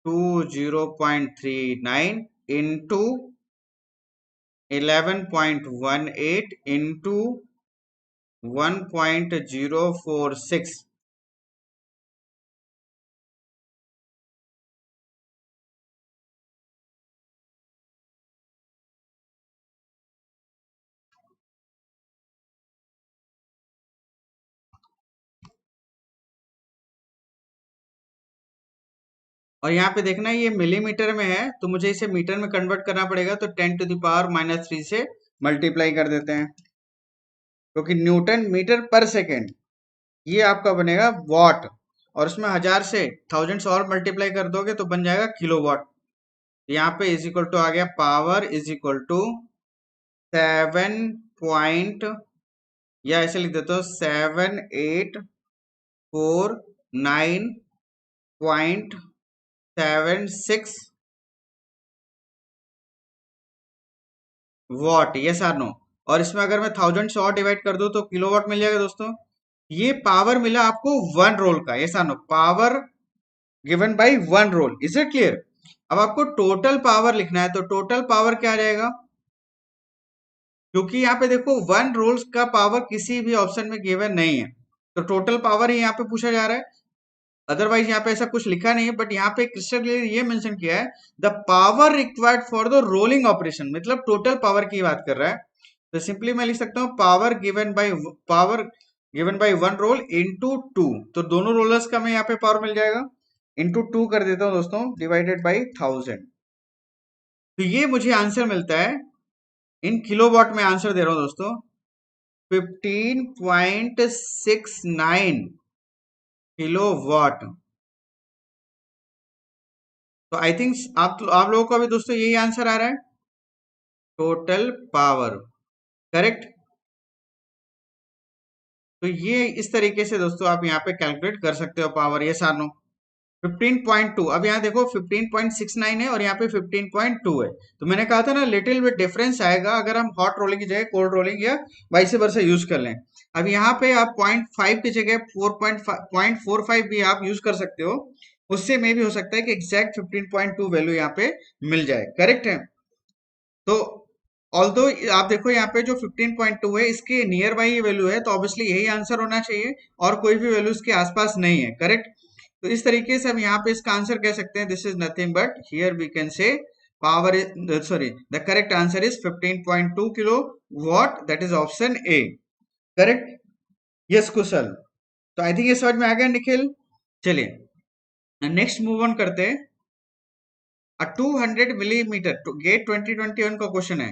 टू 0.39 इंटू 11.18 इंटू 1.046। और यहाँ पे देखना ये मिलीमीटर में है, तो मुझे इसे मीटर में कन्वर्ट करना पड़ेगा। तो 10⁻³ से मल्टीप्लाई कर देते हैं, क्योंकि न्यूटन मीटर पर सेकेंड ये आपका बनेगा वॉट। और उसमें 1000 से थाउजेंड्स और मल्टीप्लाई कर दोगे तो बन जाएगा किलोवाट। यहाँ पे इज इक्वल टू आ गया power is equal to 7 point, या ऐसे लिख देते हो 7849.76 वॉट। Yes or no. और इसमें अगर मैं थाउजेंड से और डिवाइड कर दूं तो किलोवाट मिल जाएगा दोस्तों। ये पावर मिला आपको 1 रोल का। Yes or no, power given by 1 roll. Is it clear? अब आपको टोटल पावर लिखना है, तो टोटल पावर क्या रहेगा? क्योंकि यहाँ पे देखो 1 रोल्स का पावर किसी भी ऑप्शन में गिवन नहीं है, तो टोटल पावर ही यहाँ पे पूछा जा रहा है। अदरवाइज यहाँ पे ऐसा कुछ लिखा नहीं है, बट यहाँ पे क्रिस्टल क्लियर ये मेंशन किया है the power required for the rolling operation, मतलब टोटल पावर की बात कर रहा है। तो सिंपली मैं लिख सकता हूँ power given by 1 roll into 2। तो दोनों रोलर्स का मैं यहाँ पे पावर मिल जाएगा, इंटू 2 कर देता हूँ दोस्तों, डिवाइडेड बाई 1000। तो ये मुझे आंसर मिलता है, इन किलोवाट में आंसर दे रहा हूँ दोस्तों, 15.69 किलोवाट। तो आई थिंक आप लोगों का भी दोस्तों यही आंसर आ रहा है, टोटल पावर। करेक्ट? तो ये इस तरीके से दोस्तों आप यहाँ पे कैलकुलेट कर सकते हो पावर। ये सानो 15.2, अब यहाँ देखो 15.69 है और यहाँ पे 15.2 है। तो मैंने कहा था ना लिटिल बिट डिफरेंस आएगा अगर हम हॉट रोलिंग की जगह कोल्ड रोलिंग या वाइस वर्सा यूज कर लें। अब यहाँ पे आप 0.5 की जगह 0.45 भी आप यूज कर सकते हो, उससे में भी हो सकता है कि एग्जैक्ट 15.2 वैल्यू यहाँ पे मिल जाए। करेक्ट है? तो ऑल्दो आप देखो यहाँ पे जो 15.2 है इसके नियर बाई ये वैल्यू है, तो ऑब्वियसली यही आंसर होना चाहिए और कोई भी वैल्यू इसके आसपास नहीं है। करेक्ट? तो इस तरीके से हम यहाँ पे इसका आंसर कह सकते हैं, this is nothing but here we can say power sorry the correct answer is 15.2 kilowatt, that is option A. Correct? Yes Kushal. तो आई थिंक ये समझ में आ गया निखिल। चलिए नेक्स्ट मूव ऑन करते हैं। A 200 millimeter to GATE 2021 का क्वेश्चन है।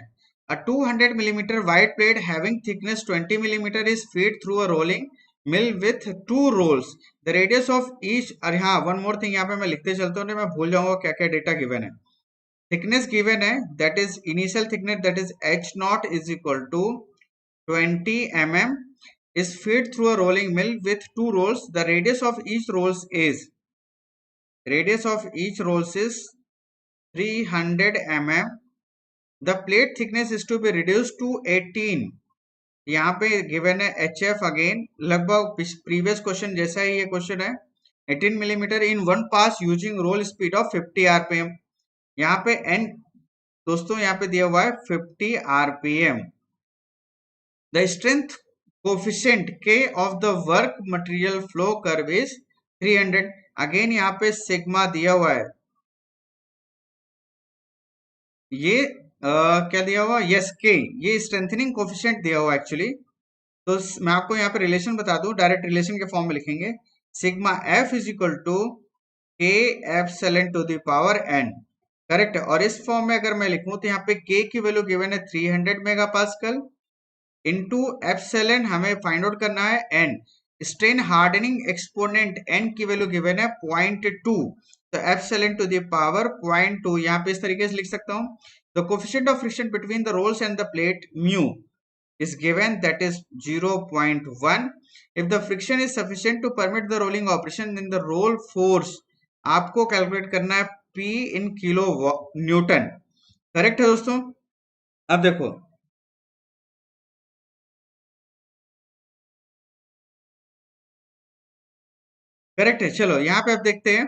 A 200 millimeter wide plate having thickness 20 millimeter is fed through a rolling mill with 2 rolls. The radius of each, अरे हाँ one more thing यहाँ पे मैं लिखते चलता हूँ, मैं भूल जाऊंगा क्या क्या डेटा गिवन है। थिकनेस गिवन है, that is initial thickness, that is h naught is equal to 20 mm, is fed through a rolling mill with 2 rolls. The radius of each rolls is 300 mm. The plate thickness is to be reduced to 18. यहाँ पे given है HF again, लगभग previous question जैसा ही ये question है। 18 millimetre in one pass using roll speed of 50 RPM। यहाँ पे n दोस्तों यहाँ पे दिया हुआ है 50 RPM। The strength coefficient K of the work material flow curve is 300। Again यहाँ पे सिग्मा दिया हुआ है, ये क्या दिया हुआ? यस के, ये स्ट्रेंथनिंग कोफिशिएंट दिया हुआ एक्चुअली। तो मैं आपको यहाँ पे रिलेशन बता दूं, डायरेक्ट रिलेशन के फॉर्म में लिखेंगे, sigma F is equal to K epsilon to the power N. Correct है? और इस फॉर्म में अगर मैं लिखूं तो यहाँ पे के की वैल्यू गिवन है 300 मेगापास्कल इनटू एप्सिलॉन हमें फाइंड आउट करना है N. Strain hardening exponent N की वैल्यू गिवन है 0.2, तो एप्सिलॉन टू द पावर 0.2 यहाँ पे इस तरीके से लिख सकता हूँ। The coefficient of friction between the rolls and the plate mu is given, that is 0.1. If the friction is sufficient to permit the rolling operation, then the roll force आपको calculate करना है P in kilo Newton. Correct है दोस्तों? अब देखो, correct है. चलो यहाँ पे आप देखते हैं.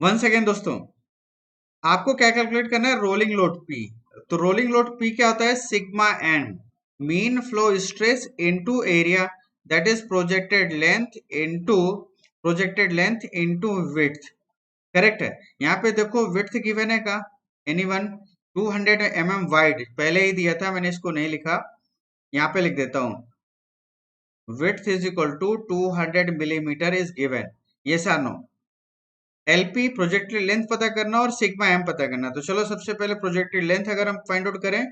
वन सेकेंड दोस्तों, आपको क्या कैलकुलेट करना है? Rolling load P. तो रोलिंग लोड P क्या होता है? Sigma N, mean flow stress into area, that is projected length into width. Correct है. यहाँ पे देखो विड्थ गिवन है का, एनीवन? 200 mm वाइड पहले ही दिया था, मैंने इसको नहीं लिखा, यहाँ पे लिख देता हूँ. Width is equal to 200 millimetre is given. Yes or no? LP projected length पता करना और सिग्मा एम पता करना. तो चलो सबसे पहले प्रोजेक्टेड लेंथ अगर हम फाइंड आउट करें,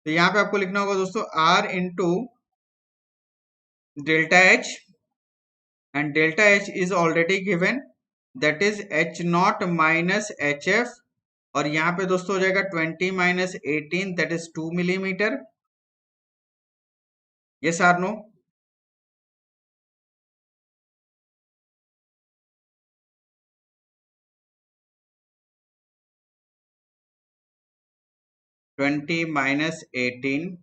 तो यहाँ पे आपको लिखना होगा दोस्तों R into delta H, and delta H is already given, that is H not minus H F. और यहाँ पे दोस्तों हो जाएगा 20 minus 18, that is 2 millimetre. Yes or no? Twenty minus 18,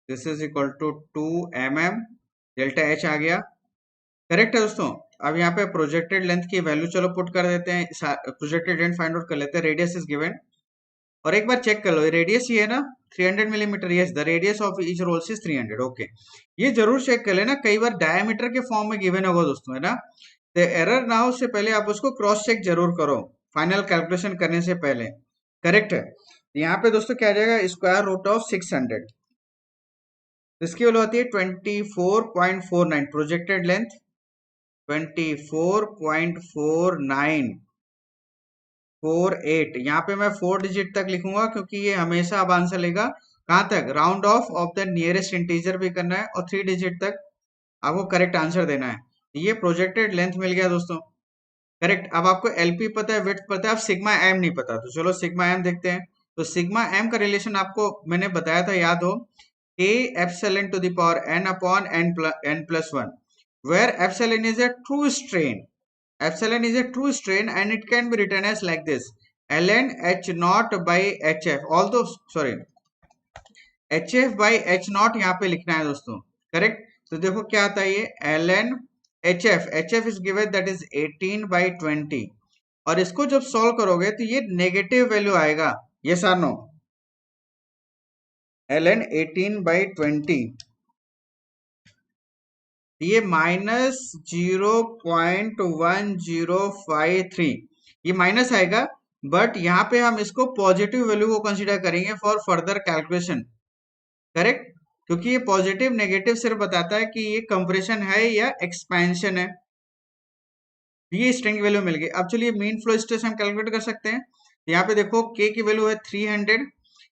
this is equal to 2 mm. Delta H आ गया. Correct है दोस्तों. अब यहाँ पे प्रोजेक्टेड लेंथ की वैल्यू चलो पुट कर देते हैं. प्रोजेक्टेड लेंथ फाइंड आउट कर लेते हैं. रेडियस इज गिवन, और एक बार चेक कर लो, रेडियस ये है ना 300 millimetre. Yes, the radius of each rolls is 300. Okay, ये जरूर चेक कर लेना, कई बार डायमीटर के फॉर्म में गिवन होगा दोस्तों, है ना. तो एरर ना हो उससे पहले आप उसको क्रॉस चेक जरूर करो फाइनल कैलकुलेशन करने से पहले. करेक्ट है. यहाँ पे दोस्तों क्या आ जाएगा? Square root of 600. इसकी वैल्यू आती है 24.49. Projected length 24.4948. यहाँ पे मैं 4 डिजिट तक लिखूंगा क्योंकि ये हमेशा अब आंसर लेगा कहाँ तक? Round of the nearest integer भी करना है, और 3 डिजिट तक आपको करेक्ट आंसर देना है. ये प्रोजेक्टेड लेंथ मिल गया दोस्तों. करेक्ट. अब आपको एलपी पता है, विड्थ पता है, अब सिग्मा एम नहीं पता. तो चलो सिग्मा एम देखते हैं. तो सिग्मा एम का रिलेशन आपको मैंने बताया था, याद हो, a epsilon to the power n upon n plus 1, where epsilon is a true strain. Epsilon is a true strain and it can be written as like this: ln h naught by hf. Although sorry, hf by h naught यहाँ पे लिखना है दोस्तों. Correct. तो देखो क्या आता है ये ln hf is given, that is 18 by 20. और इसको जब सॉल्व करोगे तो ये नेगेटिव वैल्यू आएगा. Yes or no? ln 18 by 20, ये माइनस 0.1053, ये माइनस आएगा, बट यहाँ पे हम इसको पॉजिटिव वैल्यू को कंसीडर करेंगे फॉर फर्दर कैलकुलेशन. करेक्ट. क्योंकि ये पॉजिटिव नेगेटिव सिर्फ बताता है कि ये कंप्रेशन है या एक्सपेंशन है. ये स्ट्रिंग वैल्यू मिल गई. अब चलिए मीन फ्लो स्ट्रेस हम कैलकुलेट कर सकते हैं. यहाँ पे देखो k की वैल्यू है 300,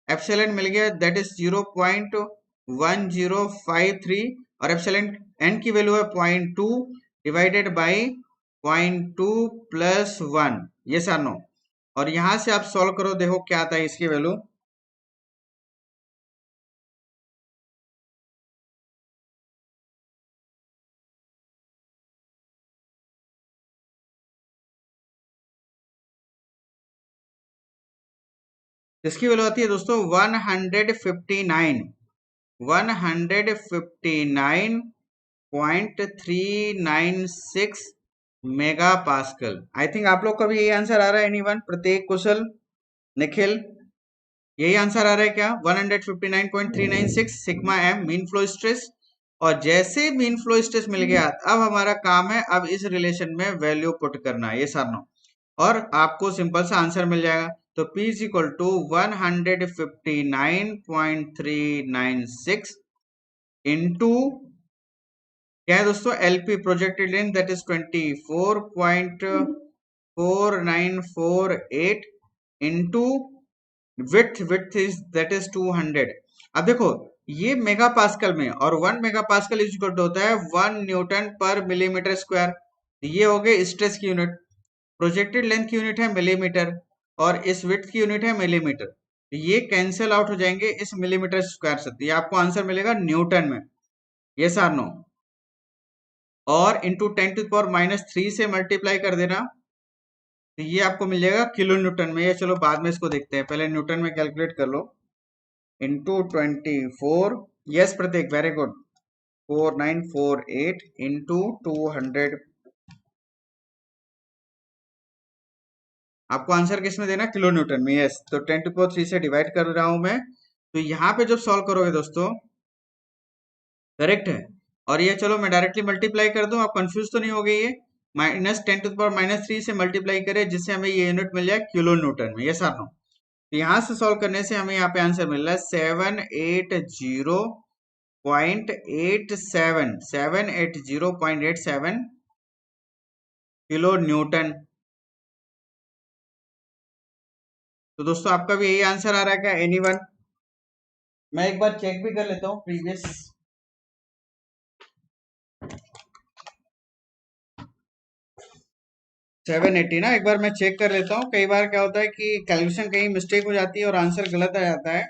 एप्सिलॉन मिल गया, दैट इज 0.1053, और एप्सिलॉन n की वैल्यू है 0.2 divided by 0.2 plus 1. Yes or no? और यहां से आप सॉल्व करो, देखो क्या आता है इसकी वैल्यू. इसकी वैल्यू आती है दोस्तों 159.396 मेगा पास्कल. आई थिंक आप लोग का भी यही आंसर आ रहा है. एनीवन? प्रत्येक, कुशल, निखिल, यही आंसर आ रहा है क्या? 159.396 sigma M mean flow stress. और जैसे मीन फ्लो स्ट्रेस मिल गया, अब हमारा काम है अब इस रिलेशन में वैल्यू पुट करना है. ये सारनो, और आपको सिंपल सा आंसर मिल जाएगा. तो P is equal to 159.396 into क्या है दोस्तों? LP projected length, that is 24.4948 into width is that is 200. अब देखो ये मेगा पास्कल में, और 1 megapascal is equal to होता है 1 न्यूटन पर मिलीमीटर स्क्वायर. ये हो गए स्ट्रेस की यूनिट. प्रोजेक्टेड लेंथ की यूनिट है मिलीमीटर, और इस विड्थ की यूनिट है मिलीमीटर. ये कैंसिल आउट हो जाएंगे इस मिलीमीटर स्क्वायर से, तो ये आपको आंसर मिलेगा न्यूटन में, यस आर नो। और इंटू 10⁻³ से मल्टीप्लाई कर देना, तो ये आपको मिल जाएगा किलो न्यूटन में। ये चलो बाद में इसको देखते हैं, पहले न्यूटन में कैलकुलेट कर लो। इंटू 24, यस प्रतीक, वेरी गुड, 4948 इंटू 200। आपको आंसर किस में देना, किलो न्यूटन में, यस। तो 10⁻³ से डिवाइड कर रहा हूं मैं, तो यहाँ पे जब सॉल्व करोगे दोस्तों, करेक्ट है। और ये चलो मैं डायरेक्टली मल्टीप्लाई कर दूं, आप कंफ्यूज तो नहीं हो गई? ये -10⁻³ से मल्टीप्लाई करें, जिससे हमें ये यूनिट मिल जाए किलो न्यूटन में, यस आर नो। तो यहाँ से सॉल्व करने से हमें यहाँ पे आंसर मिल रहा है 780.87 किलो न्यूटन। तो दोस्तों आपका भी यही आंसर आ रहा है क्या, एनीवन? मैं एक बार चेक भी कर लेता हूँ प्रीवियस। 780 ना, एक बार मैं चेक कर लेता हूँ। कई बार क्या होता है कि कैलकुलेशन कहीं मिस्टेक हो जाती है और आंसर गलत आ जाता है,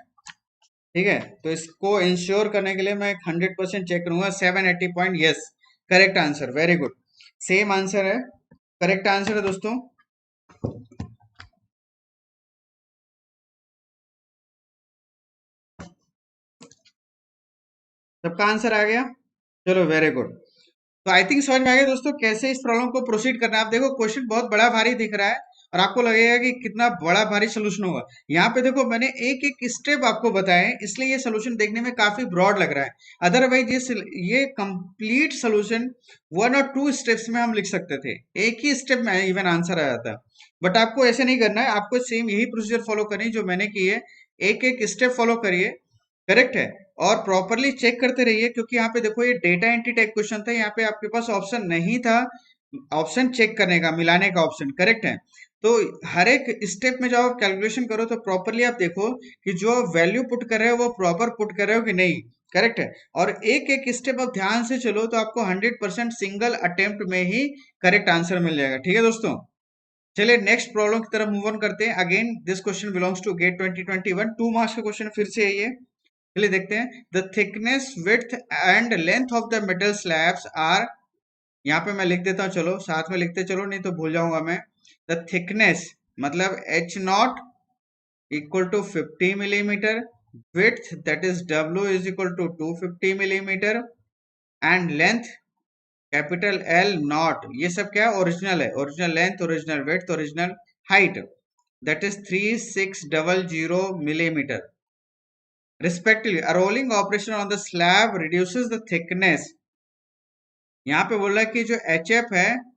ठीक है। तो इसको इंश्योर करने के लिए मैं 100% चेक करूंगा। 780 point, yes, correct answer, very good, same answer है, करेक्ट आंसर है दोस्तों। सबका आंसर आ गया, चलो वेरी गुड। तो आई थिंक समझ में आ गया दोस्तों कैसे इस प्रॉब्लम को प्रोसीड करना है। आप देखो क्वेश्चन बहुत बड़ा भारी दिख रहा है और आपको लगेगा कि कितना बड़ा भारी सोल्यूशन होगा। यहाँ पे देखो मैंने एक एक स्टेप आपको बताए, इसलिए ये सोल्यूशन देखने में काफी ब्रॉड लग रहा है। अदरवाइज ये कंप्लीट सोल्यूशन 1 और 2 स्टेप्स में हम लिख सकते थे, एक ही स्टेप में इवन आंसर आ जाता। बट आपको ऐसे नहीं करना है, आपको सेम यही प्रोसीजर फॉलो करनी है जो मैंने की है। एक एक स्टेप फॉलो करिए, करेक्ट है। और प्रॉपरली चेक करते रहिए, क्योंकि यहाँ पे देखो ये डेटा एंट्री टाइप क्वेश्चन था, यहाँ पे आपके पास ऑप्शन नहीं था ऑप्शन चेक करने का, मिलाने का ऑप्शन, करेक्ट है। तो हर एक स्टेप में जब आप कैलकुलेशन करो तो प्रॉपरली आप देखो कि जो वैल्यू पुट कर रहे हो वो प्रॉपर पुट कर रहे हो कि नहीं, करेक्ट है। और एक एक स्टेप आप ध्यान से चलो तो आपको 100% सिंगल अटेम्प्ट में ही करेक्ट आंसर मिल जाएगा, ठीक है दोस्तों। चलिए नेक्स्ट प्रॉब्लम की तरफ मूव ऑन करते हैं। Again this question belongs to GATE 2021, 2 marks का क्वेश्चन फिर से है ये। चलिए देखते हैं। The thickness, width and length of the metal slabs are, यहाँ पे मैं लिख देता हूँ, चलो साथ में लिखते चलो, नहीं तो भूल जाऊंगा मैं। द थिकनेस मतलब H0 equal to 50 millimetre, width that is W is equal to 250 millimetre, and length capital L nought, ये सब क्या है, ओरिजिनल है, original length, original width, original height, that is 3600 millimetre respectively. A rolling operation on the slab reduces the thickness. यहाँ पे बोल रहा है कि जो HF है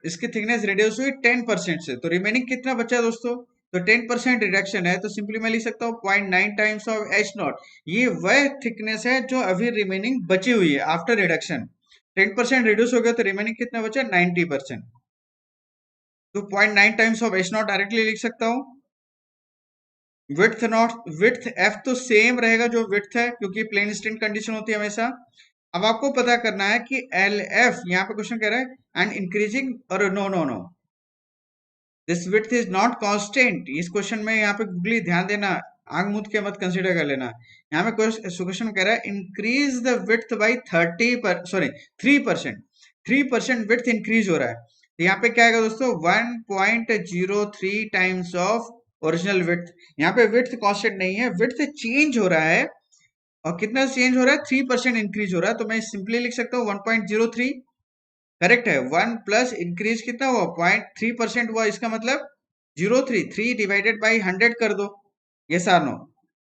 इसकी थिकनेस रिड्यूस हुई 10% से, तो रिमेनिंग कितना बचा दोस्तों, तो 10% रिडक्शन है, तो सिंपली मैं लिख सकता हूँ 0.9 टाइम्स ऑफ H0। ये वह थिकनेस है जो अभी रिमेनिंग बची हुई है आफ्टर रिडक्शन। 10% रिड्यूस हो गया तो रिमेनिंग कितना बचा, 90%। तो 0.9 टाइम्स ऑफ H0 डायरेक्टली लिख सकता हूँ। विड्थ नॉट, विड्थ एफ तो सेम रहेगा जो विड्थ है, क्योंकि प्लेन स्ट्रेन कंडीशन होती है हमेशा। अब आपको पता करना है कि एल एफ, यहाँ पे क्वेश्चन कह रहा है एंड इंक्रीजिंग, और no no no, this width is not constant. इस क्वेश्चन में यहाँ पे गूगली ध्यान देना, आंख मूंद के मत कंसीडर कर लेना। यहाँ पे क्वेश्चन कह रहा है increase the width by 3%, 3% width increase हो रहा है। तो यहाँ पे क्या आएगा दोस्तों, 1.03 टाइम्स ऑफ ओरिजिनल विड्थ। यहाँ पे विड्थ कांस्टेंट नहीं है, विड्थ चेंज हो रहा है। और कितना चेंज हो रहा है, 3% इंक्रीज हो रहा है, तो मैं सिंपली लिख सकता हूँ 1.03, करेक्ट है। 1 प्लस इंक्रीज कितना हुआ, 0.3% हुआ, इसका मतलब 03, 3 डिवाइडेड बाई 100 कर दो, ये आर नो।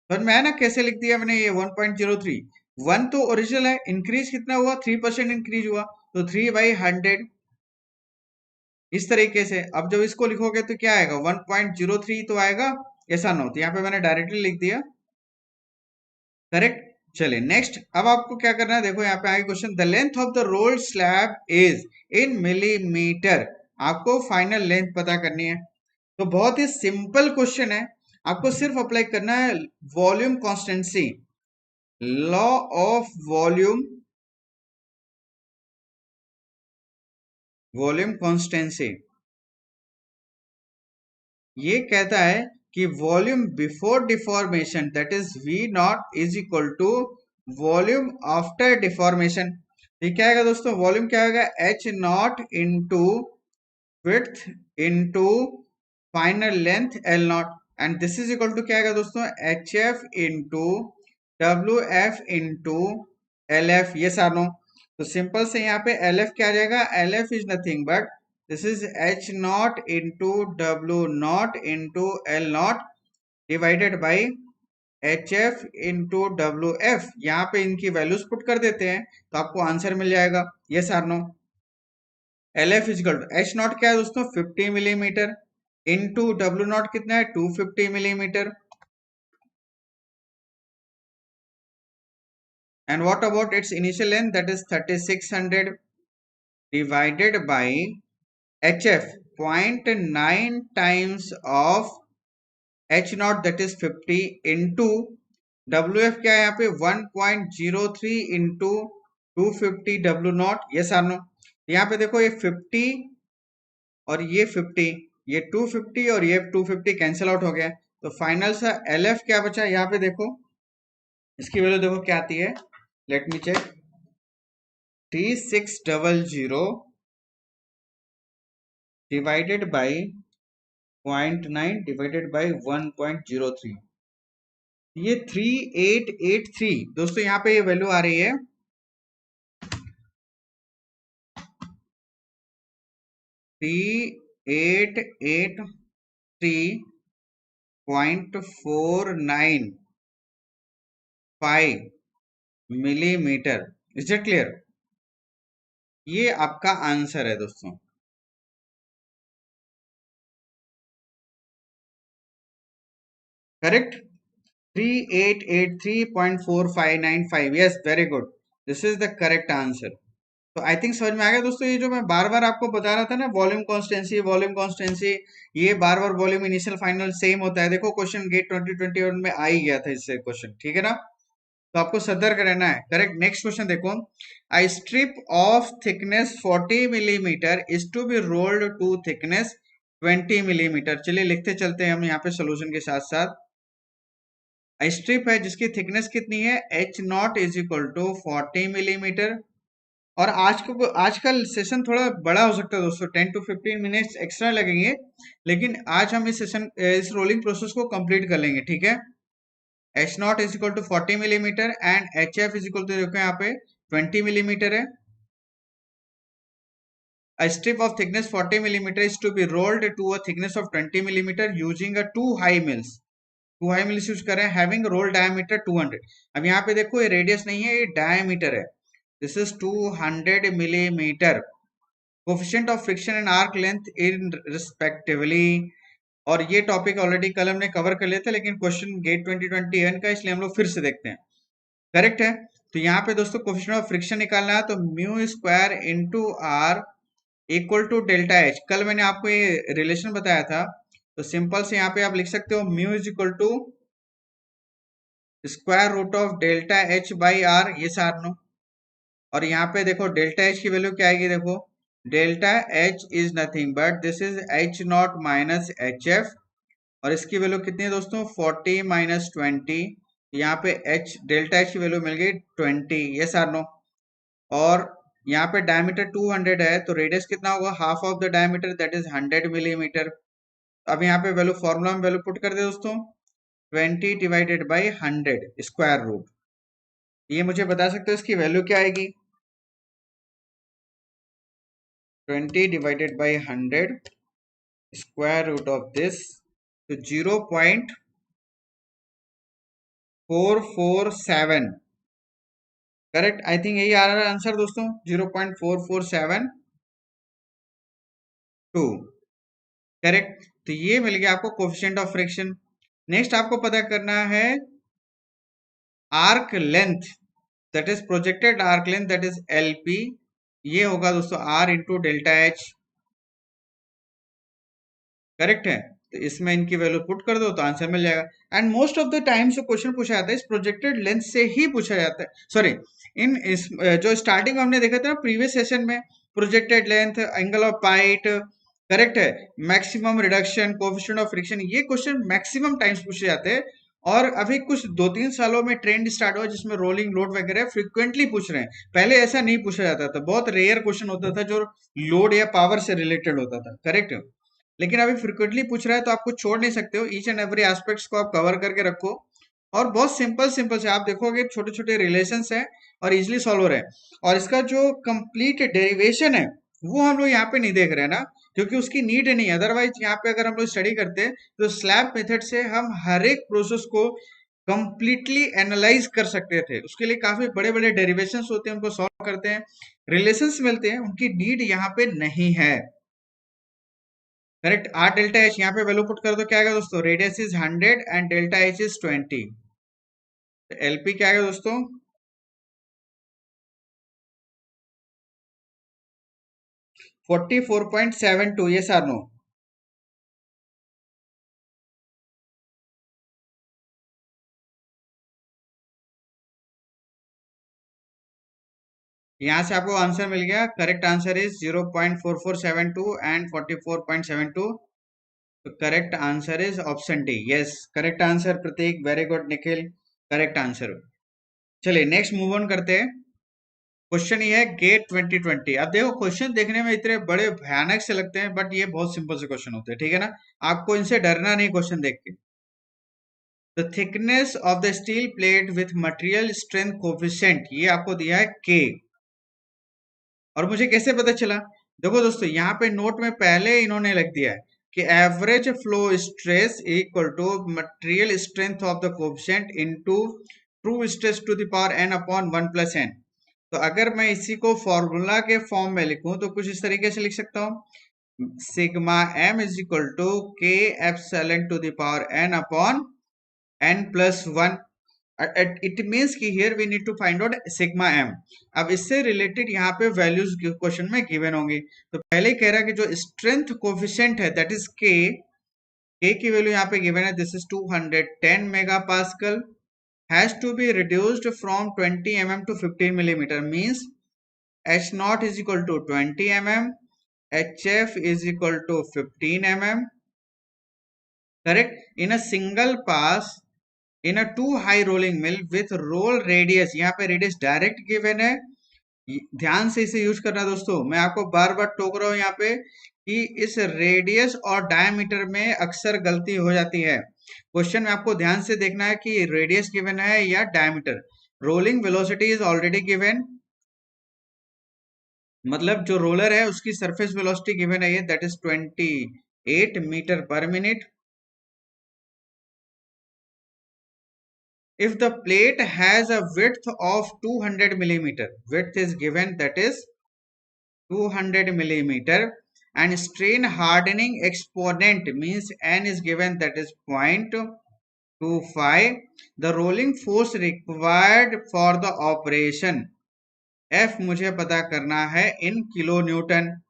समझ में आया ना कैसे लिख दिया मैंने ये 1.03। 1 तो ओरिजिनल है, इंक्रीज कितना हुआ, 3% इंक्रीज हुआ, तो 3/100, इस तरीके से। अब जब इसको लिखोगे तो क्या आएगा, 1.03 तो आएगा, ऐसा नो, तो यहाँ पे मैंने डायरेक्टली लिख दिया, करेक्ट। चलिए नेक्स्ट, अब आपको क्या करना है, देखो यहाँ पे आगे question, the length of the rolled slab is in millimetre. आपको फाइनल लेंथ पता करनी है। तो बहुत ही सिंपल क्वेश्चन है, आपको सिर्फ अप्लाई करना है volume constancy, law of volume constancy. ये कहता है कि volume before deformation that is V nought is equal to volume after deformation. ये क्या आएगा दोस्तों, वॉल्यूम क्या होगा, H nought into width into final length L nought, and this is equal to क्या आएगा दोस्तों, HF into WF into LF, yes सानो। तो सिंपल से यहाँ पे LF क्या आ जाएगा, LF is nothing but this is H nought into W not into L not divided by HF into WF। यहाँ पे इनकी वैल्यूज पुट कर देते हैं तो आपको आंसर मिल जाएगा, yes or no. LF is equal to H nought क्या है दोस्तों, 50 मिलीमीटर इंटू W नॉट कितना है, 250 millimetre. And what about it's initial length that is 3600 divided by HF 0.9 times of H not that is 50 into WF क्या है यहाँ पे 1.03 into 250 W not, ये सामने। यहाँ पे देखो ये 50 और ये 50, ये 250 और ये 250 कैंसिल आउट हो गया, तो फाइनल सा LF क्या बचा, यहाँ पे देखो इसकी वैल्यू देखो क्या आती है, let me check, 3600 divided by 0.9 divided by 1.03, ये 3883 दोस्तों, यहाँ पे ये वैल्यू आ रही है 3883.495 मिलीमीटर। इज इट क्लियर, ये आपका आंसर है दोस्तों। Correct, 3883.4595, yes very good, this is the correct answer. तो आई थिंक समझ में आ गया दोस्तों, ये जो मैं बार बार आपको बता रहा था ना, वॉल्यूम कॉन्स्टेंसी वॉल्यूम कॉन्स्टेंसी, ये बार बार वॉल्यूम इनिशियल फाइनल सेम होता है। देखो क्वेश्चन गेट 2021 में आ ही गया था इससे क्वेश्चन, ठीक है ना, तो आपको सतर्क रहना है। करेक्ट, नेक्स्ट क्वेश्चन देखो, I strip of thickness 40 millimetre is to be rolled to thickness 20 millimetre. चलिए लिखते चलते हैं हम यहाँ पे सोल्यूशन के साथ साथ। आई स्ट्रिप है जिसकी थिकनेस कितनी है, H nought is equal to 40 millimetre, और आज का सेशन थोड़ा बड़ा हो सकता है दोस्तों, 10 to 15 मिनट्स एक्स्ट्रा लगेंगे, लेकिन आज हम इस रोलिंग प्रोसेस को कंप्लीट कर लेंगे, ठीक है। H nought is equal to 40 millimetre and HF is equal to, देखो यहाँ पे 20 मिलीमीटर है। A strip of thickness 40 millimeter is to be rolled to a thickness of 20 millimeter using a two high mills. Two high mills use करें, having roll diameter 200। अब यहाँ पे देखो ये रेडियस नहीं है, ये डायमीटर है, this is 200 millimetre. Coefficient of friction and arc length in respectively, और ये टॉपिक ऑलरेडी कल हमने कवर कर लिया था, लेकिन क्वेश्चन गेट 2021 का, इसलिए हम लोग फिर से देखते हैं। करेक्ट है, तो यहाँ पे दोस्तों कोफिशिएंट ऑफ फ्रिक्शन निकालना है, तो mu square into R equal to delta H. कल मैंने आपको ये रिलेशन बताया था, तो सिंपल से यहाँ पे आप लिख सकते हो mu is equal to square root of delta H by R, yes or no. और यहाँ पे देखो डेल्टा एच की वैल्यू क्या आएगी, देखो delta H is nothing but this is H not minus HF, और इसकी वैल्यू कितनी है दोस्तों, 40 माइनस 20, यहाँ पे डेल्टा एच की वैल्यू मिल गई 20, ये सारनो। और यहाँ पे डायमीटर 200 है, तो रेडियस कितना होगा, half of the diameter that is 100 millimetre. अब यहाँ पे वैल्यू फॉर्मूला में वैल्यू पुट कर दे दोस्तों, 20 डिवाइडेड बाई 100 स्क्वायर रूट, ये मुझे बता सकते हो इसकी वैल्यू क्या आएगी, 20 divided by 100 square root of this, तो 0.447। करेक्ट, आई थिंक यही आ रहा है आंसर दोस्तों, 0.4472। करेक्ट, तो ये मिल गया आपको कोफिशिएंट ऑफ फ्रिक्शन। नेक्स्ट आपको पता करना है arc length, that is projected arc length that is LP, ये होगा दोस्तों R into delta H. Correct है, तो इसमें इनकी वैल्यू पुट कर दो तो आंसर मिल जाएगा। And most of the time जो क्वेश्चन पूछा जाता है इस प्रोजेक्टेड लेंथ से ही पूछा जाता है, सॉरी जो स्टार्टिंग में हमने देखा था ना प्रीवियस सेशन में, projected length, angle of bite, correct है। Maximum reduction, coefficient of friction, ये क्वेश्चन मैक्सिमम टाइम्स पूछे जाते हैं। और अभी कुछ 2-3 सालों में ट्रेंड स्टार्ट हुआ जिसमें रोलिंग लोड वगैरह फ्रिक्वेंटली पूछ रहे हैं। पहले ऐसा नहीं पूछा जाता था, बहुत रेयर क्वेश्चन होता था जो लोड या पावर से रिलेटेड होता था, करेक्ट। लेकिन अभी फ्रिक्वेंटली पूछ रहा है तो आपको छोड़ नहीं सकते हो, ईच एंड एवरी एस्पेक्ट्स को आप कवर करके रखो। और बहुत सिंपल सिंपल से आप देखोगे, छोटे छोटे रिलेशंस हैं और इजिली सॉल्व हो रहे हैं। और इसका जो कंप्लीट डेरिवेशन है वो हम लोग यहाँ पे नहीं देख रहे हैं ना, क्योंकि उसकी नीड नहीं है। अदरवाइज यहाँ पे अगर हम लोग स्टडी करते हैं तो स्लैब मेथड से हम हर एक प्रोसेस को कंप्लीटली एनालाइज कर सकते थे। उसके लिए काफी बड़े बड़े डेरिवेशंस होते हैं, उनको सॉल्व करते हैं, रिलेशंस मिलते हैं, उनकी नीड यहाँ पे नहीं है। करेक्ट। आर डेल्टा एच यहाँ पे वैल्यू पुट कर दो, क्या आएगा दोस्तों, radius is 100 and delta H is 20। LP क्या आएगा दोस्तों, 44.72। ये आर नो। यहाँ से आपको आंसर मिल गया, करेक्ट आंसर इज 0.4472 एंड 44.72। तो correct answer is option D. Yes, correct answer Pratik, very good Nikhil, correct answer. चलिए नेक्स्ट मूव ऑन करते हैं। क्वेश्चन ये है गेट 2020। अब देखो क्वेश्चन देखने में इतने बड़े भयानक से लगते हैं, बट ये बहुत सिंपल से क्वेश्चन होते हैं, ठीक है ना। आपको इनसे डरना नहीं क्वेश्चन देख के। The thickness of the steel plate with material strength coefficient, ये आपको दिया है के। और मुझे कैसे पता चला, देखो दोस्तों यहाँ पे नोट में पहले इन्होंने लिख दिया है कि average flow stress equal to material strength of the coefficient into true stress to the power n upon 1 plus n। तो अगर मैं इसी को फॉर्मूला के फॉर्म में लिखूं तो कुछ इस तरीके से लिख सकता हूँ, sigma m is equal to K epsilon to the power n upon n plus 1। It means कि here we need to find out sigma M. अब इससे रिलेटेड यहाँ पे वैल्यूज क्वेश्चन में गिवन होंगी। तो पहले ही कह रहा है कि जो स्ट्रेंथ कोफिशिएंट है दैट इज के की वैल्यू यहाँ पे गिवन है, this is 210 mega pascal, has to be reduced from 20 mm to 15 millimeter, means H not is equal to 20 mm, H F is equal to 15 mm, correct, in a single pass in a two high rolling mill with roll radius. यहाँ पे radius direct given है, ध्यान से इसे use करना दोस्तों। मैं आपको बार बार टोक रहा हूँ यहाँ पे कि इस रेडियस और डायमीटर में अक्सर गलती हो जाती है। क्वेश्चन में आपको ध्यान से देखना है कि रेडियस गिवन है या diameter. Rolling velocity is already given, मतलब जो रोलर है उसकी सरफेस वेलोसिटी गिवन है ये, that is 28 metre per minute. If the plate has a width of 200 millimeter, width is given, that is 200 millimeter, and strain hardening exponent means n is given, that is 0.25, the rolling force required for the operation F मुझे पता करना है in kilo Newton.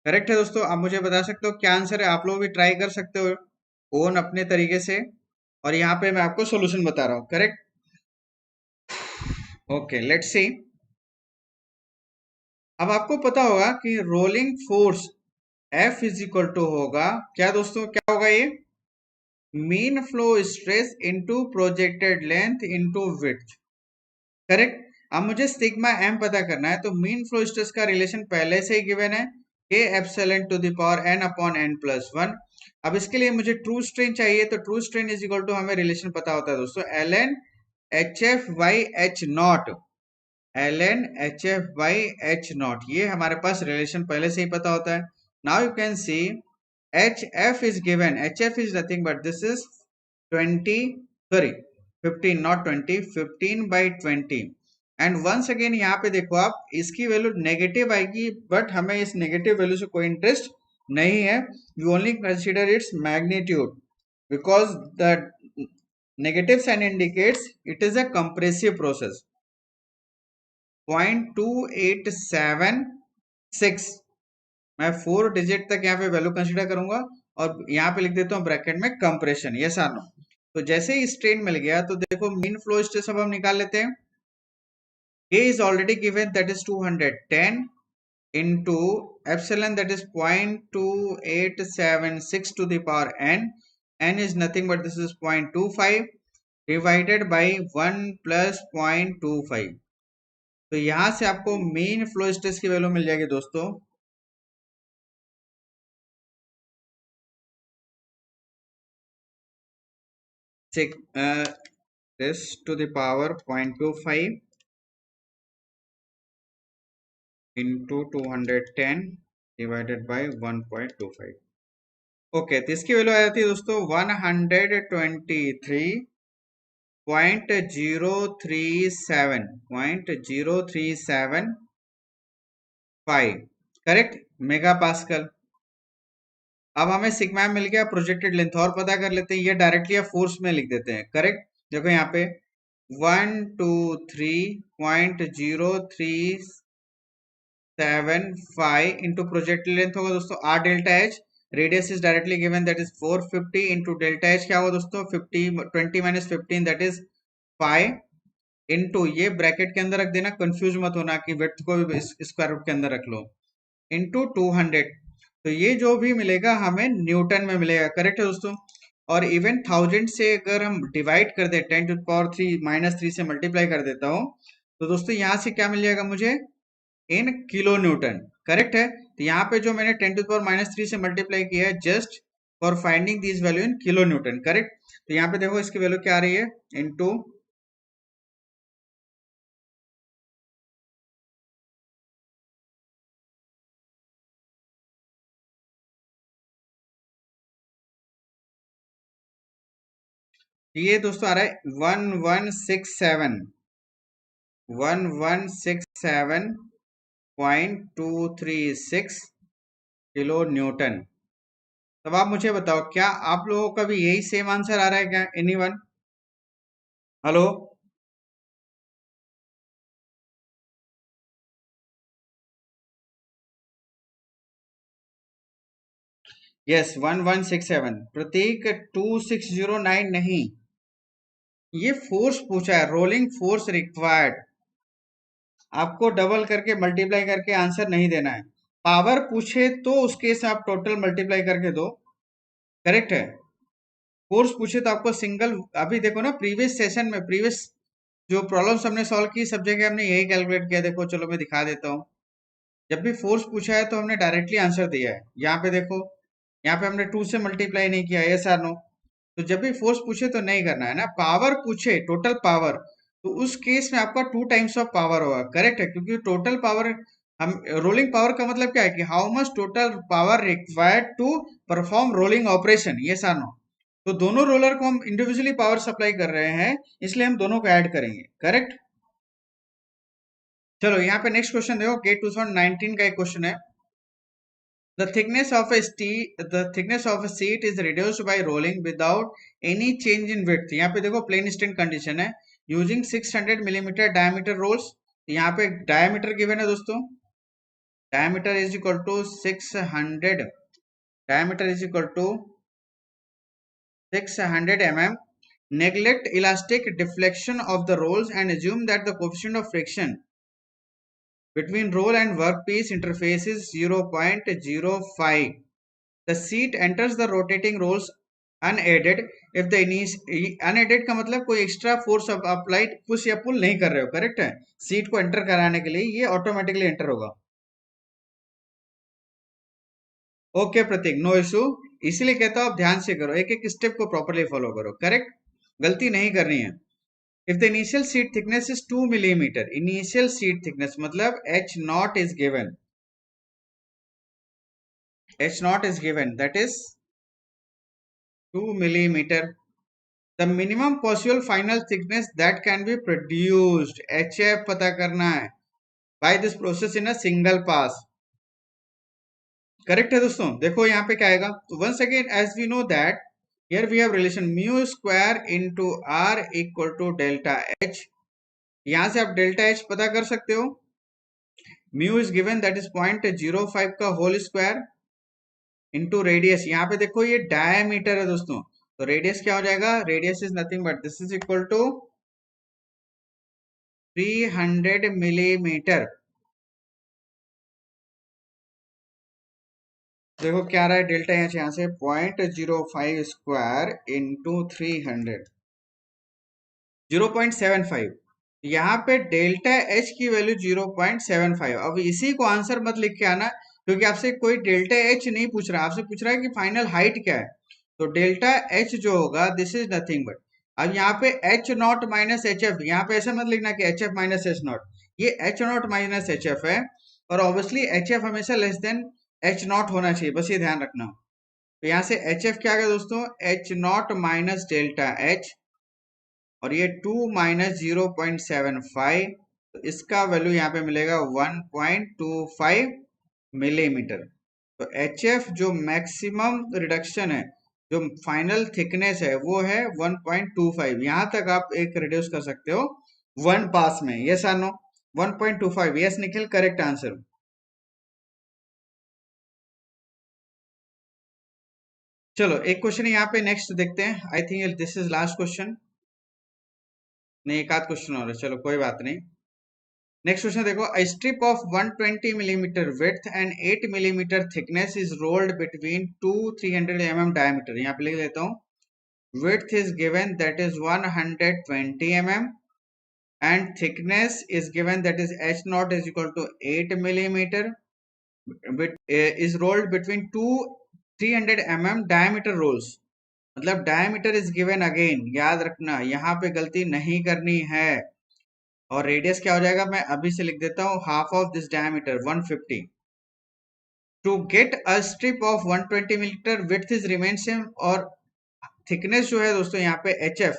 Correct है दोस्तों। आप मुझे बता सकते हो क्या आंसर है, आप लोग भी ट्राई कर सकते हो ओन अपने तरीके से। और यहाँ पे मैं आपको सॉल्यूशन बता रहा हूँ, करेक्ट। Okay let's see. अब आपको पता होगा कि rolling force F is equal to होगा क्या दोस्तों, क्या होगा ये, mean flow stress into projected length into width, correct. अब मुझे सिग्मा m पता करना है, तो मीन फ्लो स्ट्रेस का रिलेशन पहले से ही गिवन है, k epsilon to the power n upon n plus 1। अब इसके लिए मुझे ट्रू स्ट्रेन चाहिए, तो true strain is equal to हमें रिलेशन पता होता है दोस्तों, ln hf by h not, ln hf by h not, ये हमारे पास रिलेशन पहले से ही पता होता है। Now you can C hf is given, hf is nothing but this is 20, sorry 15 not 20, 15 by 20। And once again यहाँ पे देखो आप, इसकी वैल्यू नेगेटिव आएगी, बट हमें इस नेगेटिव वैल्यू से कोई इंटरेस्ट नहीं है, we only consider its magnitude because the negative sign indicates it is a compressive process. 0.2876, मैं 4 डिजिट तक यहाँ पे वैल्यू कंसीडर करूंगा और यहाँ पे लिख देता हूँ ब्रैकेट में कंप्रेशन, यस आर नो। तो जैसे ही स्ट्रेन मिल गया तो देखो मीन फ्लो स्ट्रेस अब हम निकाल लेते हैं। K is already given, that is 210, into epsilon, that is 0.2876 to the power n is nothing but this is 0.25 divided by 1 plus 0.25। तो यहां से आपको मेन फ्लो स्ट्रेस की वैल्यू मिल जाएगी दोस्तों this to the power 0.25 into 210 divided by 1.25। Okay, तो इसकी value आ जाती है दोस्तों 123.037 करेक्ट मेगा पास्कल। अब हमें सिग्मा मिल गया, प्रोजेक्टेड लेंथ और पता कर लेते हैं, ये डायरेक्टली या फोर्स में लिख देते हैं। करेक्ट, देखो यहाँ पे 123.037 इंटू प्रोजेक्टेड लेंथ होगा दोस्तों are delta H, radius is directly given that is 450 into delta H क्या होगा दोस्तों 50 20 माइनस 15 दैट इज 5 इंटू ये ब्रैकेट के अंदर रख देना, कंफ्यूज मत होना कि विड्थ को भी स्क्वायर रूट के अंदर रख लो, इंटू 200। तो ये जो भी मिलेगा हमें न्यूटन में मिलेगा। करेक्ट है दोस्तों। और इवन 1000 से अगर हम डिवाइड कर दे 10 टू पावर 3 माइनस 3 से मल्टीप्लाई कर देता हूँ तो दोस्तों यहाँ से क्या मिल जाएगा मुझे इन किलो न्यूटन। करेक्ट है, तो यहाँ पे जो मैंने 10 टू पावर माइनस 3 से मल्टीप्लाई किया है just for finding this value in kilo Newton. Correct, तो यहाँ पे देखो इसकी वैल्यू क्या आ रही है इनटू ये दोस्तों आ रहा है 1167.236 किलो न्यूटन। तब आप मुझे बताओ क्या आप लोगों का भी यही सेम आंसर आ रहा है क्या? एनीवन? हेलो? यस 1167 प्रतीक 2609 नहीं, ये फोर्स पूछा है, रोलिंग फोर्स रिक्वायर्ड। आपको डबल करके मल्टीप्लाई करके आंसर नहीं देना है। पावर पूछे तो उसके साथ आप टोटल मल्टीप्लाई करके दो। करेक्ट है, फोर्स पूछे तो आपको सिंगल, अभी देखो ना प्रीवियस सेशन में प्रीवियस जो प्रॉब्लम्स हमने सॉल्व की सब जगह हमने यही कैलकुलेट किया। देखो चलो मैं दिखा देता हूँ, जब भी फोर्स पूछा है तो हमने डायरेक्टली आंसर दिया है। यहाँ पे देखो, यहाँ पे हमने 2 से मल्टीप्लाई नहीं किया, यस आर नो। तो जब भी फोर्स पूछे तो नहीं करना है ना। पावर पूछे टोटल पावर, तो उस केस में आपका 2 टाइम्स ऑफ पावर होगा। करेक्ट है, क्योंकि टोटल पावर, हम रोलिंग पावर का मतलब क्या है कि how much total power required to perform rolling operation, yes or no. तो दोनों रोलर को हम इंडिविजुअली पावर सप्लाई कर रहे हैं, इसलिए हम दोनों को ऐड करेंगे। करेक्ट, चलो यहाँ पे नेक्स्ट क्वेश्चन देखो, गेट 2019 का एक क्वेश्चन है। The thickness of a sheet is reduced by rolling without any change in width। यहाँ पे देखो प्लेन स्ट्रेन कंडीशन है, यूजिंग 600 मिलीमीटर डायमीटर रोल्स। यहाँ पे डायमीटर गिवन है दोस्तों, diameter is equal to 600, diameter is equal to 600 mm। Neglect elastic deflection of the rolls and assume that the coefficient of friction between roll and workpiece interface is 0.05। The seat enters the rotating rolls unaided if the unaided का मतलब कोई extra force applied push या पुल नहीं कर रहे हो। Correct है, seat को एंटर कराने के लिए ये ऑटोमेटिकली एंटर होगा। ओके प्रतीक, नो इशू, इसीलिए कहता हूं आप ध्यान से करो, एक एक स्टेप को प्रॉपरली फॉलो करो। करेक्ट, गलती नहीं करनी है। If the initial sheet thickness is 2 millimetre, initial sheet thickness मतलब H not is given, H not is given that is 2 millimeter। The minimum possible final thickness that can be produced, HF पता करना है by this process in a single pass। Correct है दोस्तों, देखो यहाँ पे क्या आएगा, तो once again as we know that here we have relation mu square into r equal to delta h। यहाँ से आप डेल्टा h पता कर सकते हो, mu is given that is 0.05 का होल स्क्वायर इंटू रेडियस। यहाँ पे देखो ये डायमीटर है दोस्तों, तो रेडियस क्या हो जाएगा, radius is nothing but this is equal to 300 millimetre. देखो क्या रहा है डेल्टा एच यहाँ से 0.05 स्क्वायर इंटू 300 0.75। यहाँ पे डेल्टा एच की वैल्यू 0.75। अब इसी को आंसर मत लिख के आना, क्योंकि आपसे कोई डेल्टा एच नहीं पूछ रहा, आपसे पूछ रहा है कि फाइनल हाइट क्या है। तो डेल्टा एच जो होगा दिस इज नथिंग बट, अब यहाँ पे H not minus H F, यहाँ पे ऐसा मत लिखना कि H F minus H not, ये H not minus H F है, और ऑब्वियसली एच एफ हमेशा लेस देन एच नॉट होना चाहिए, बस ये ध्यान रखना। तो यहाँ से एच एफ क्या आ गया दोस्तों, H not minus delta H, और ये 2 माइनस 0.75, तो इसका वैल्यू यहाँ पे मिलेगा 1.25 मिलीमीटर। तो एच एफ जो मैक्सिमम रिडक्शन है, जो फाइनल थिकनेस है, वो है 1.25। यहाँ तक आप एक रिड्यूस कर सकते हो वन पास में। Yes or no, 1.25। Yes Nikhil, correct answer. चलो एक क्वेश्चन यहाँ पे नेक्स्ट देखते हैं। I think this is last question, नहीं एक आध क्वेश्चन और है, चलो कोई बात नहीं। नेक्स्ट क्वेश्चन देखो, a strip of 120 millimeter width and 8 millimeter thickness is rolled between two 300 mm diameter। यहाँ पे लिख लेता हूँ, width is given that is 120 mm and thickness is given that is h naught is equal to 8 millimeter, is rolled between two 300 mm diameter rolls। मतलब diameter is given again, याद रखना यहाँ पे गलती नहीं करनी है। और रेडियस क्या हो जाएगा, मैं अभी से लिख देता हूँ, half of this diameter 150। To get a strip of 120 millimetre, width is remain same, और थिकनेस जो है दोस्तों यहाँ पे एच एफ,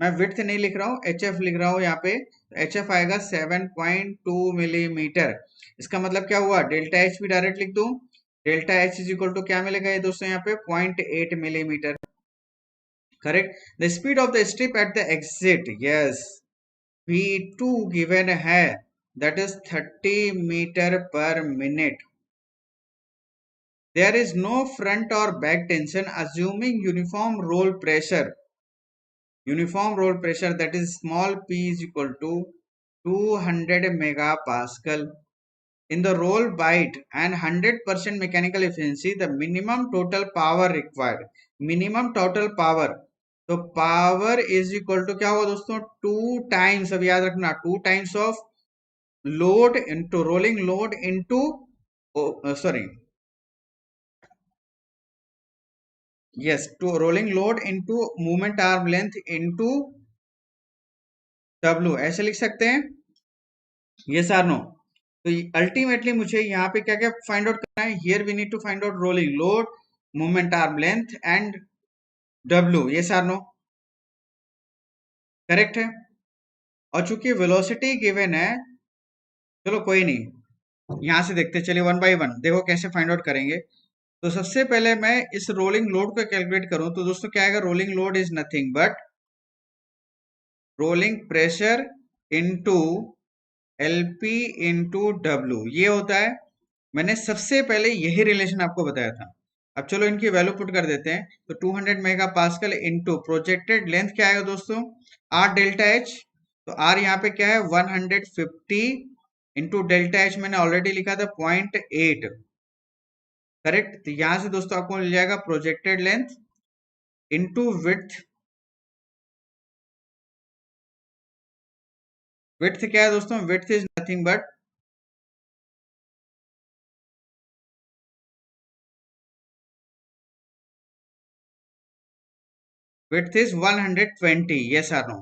मैं विड्थ नहीं लिख रहा हूँ, एच एफ लिख रहा हूँ यहाँ पे। एच एफ आएगा 7.2 मिलीमीटर। इसका मतलब क्या हुआ, डेल्टा एच भी डायरेक्ट लिख दूं, delta H is equal to क्या मिलेगा ये दोस्तों यहाँ पे 0.8 millimetre. Correct. The speed of the strip at the exit, yes, V2 given है, that is 30 meter per minute. There is no front or back tension assuming uniform roll pressure. Uniform roll pressure, that is small p is equal to 200 megapascal. In the roll bite and 100% mechanical efficiency, the minimum total power required. Minimum total power, तो power is equal to क्या होगा दोस्तों, 2 times, अब याद रखना 2 times of load into rolling load into, sorry, yes, to rolling load into movement arm length into W, ऐसे लिख सकते हैं। Yes or no. तो अल्टीमेटली मुझे यहाँ पे क्या क्या फाइंड आउट करना है, here we need to find out rolling load, movement arm length and W। Yes or no, correct है। और चूंकि वेलोसिटी गिवन है, चलो कोई नहीं, यहाँ से देखते चलिए वन बाय वन, देखो कैसे फाइंड आउट करेंगे। तो सबसे पहले मैं इस रोलिंग लोड को कैलकुलेट करूं, तो दोस्तों क्या आएगा, rolling load is nothing but rolling pressure into LP into W, ये होता है। मैंने सबसे पहले यही रिलेशन आपको बताया था। अब चलो इनकी वैल्यू पुट कर देते हैं। तो 200 mega pascal into projected length क्या आएगा दोस्तों, आर डेल्टा एच। तो आर यहाँ पे क्या है 150 इंटू डेल्टा एच, मैंने ऑलरेडी लिखा था 0.8। करेक्ट। तो यहां से दोस्तों आपको मिल जाएगा projected length into width. Width क्या है दोस्तों, width is nothing but width is 120। Yes or no.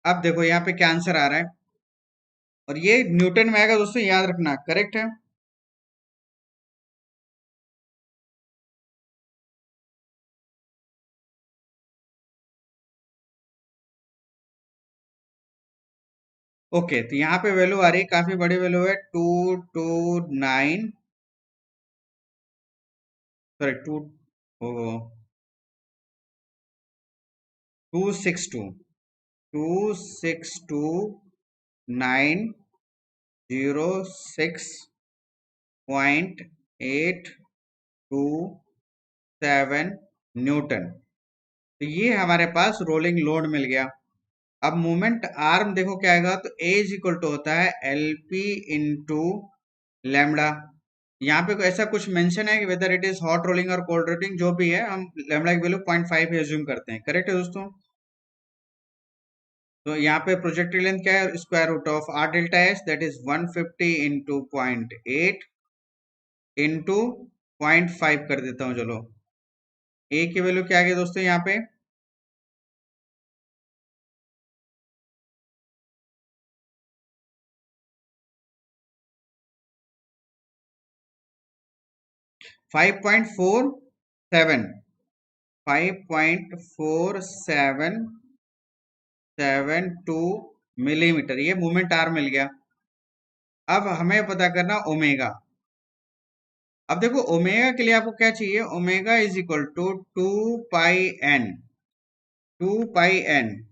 अब देखो यहाँ पे क्या आंसर आ रहा है, और ये न्यूटन में आएगा दोस्तों, याद रखना, करेक्ट है। ओके, तो यहाँ पे वैल्यू आ रही है, काफी बड़ी वैल्यू है, 229, सॉरी 262,906.827 न्यूटन। तो ये हमारे पास रोलिंग लोड मिल गया। अब मोमेंट आर्म देखो क्या आएगा, तो ए इज इक्वल टू होता है एल पी इंटू लैमडा। यहाँ पे ऐसा कुछ मेंशन है कि whether it is hot rolling और कोल्ड रोलिंग, जो भी है हम लैम्डा की वैल्यू 0.5 एज्यूम करते हैं। करेक्ट है दोस्तों? तो यहाँ पे प्रोजेक्टिव लेंथ क्या है? Square root of R delta S, that is 150 into 0.8 into 0.5 कर देता हूँ। चलो, ए की वैल्यू क्या आ गई दोस्तों यहाँ पे? 5.47, 5.4772 मिलीमीटर, ये मोमेंट आर मिल गया। अब हमें पता करना ओमेगा। अब देखो, ओमेगा के लिए आपको क्या चाहिए? Omega is equal to 2 pi N, 2 pi N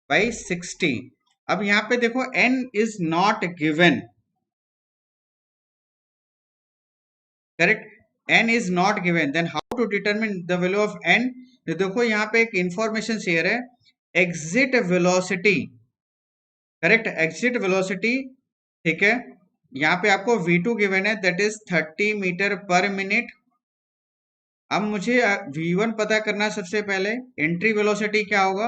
by 60। अब यहाँ पे देखो n is not given, correct? n is not given, then how to determine the value of n? तो देखो यहाँ पे एक इंफॉर्मेशन शेयर है, exit velocity, correct, exit velocity, ठीक है। यहाँ पे आपको v2 गिवन है, that is 30 metre per minute. अब मुझे v1 पता करना है। सबसे पहले एंट्री वेलोसिटी क्या होगा,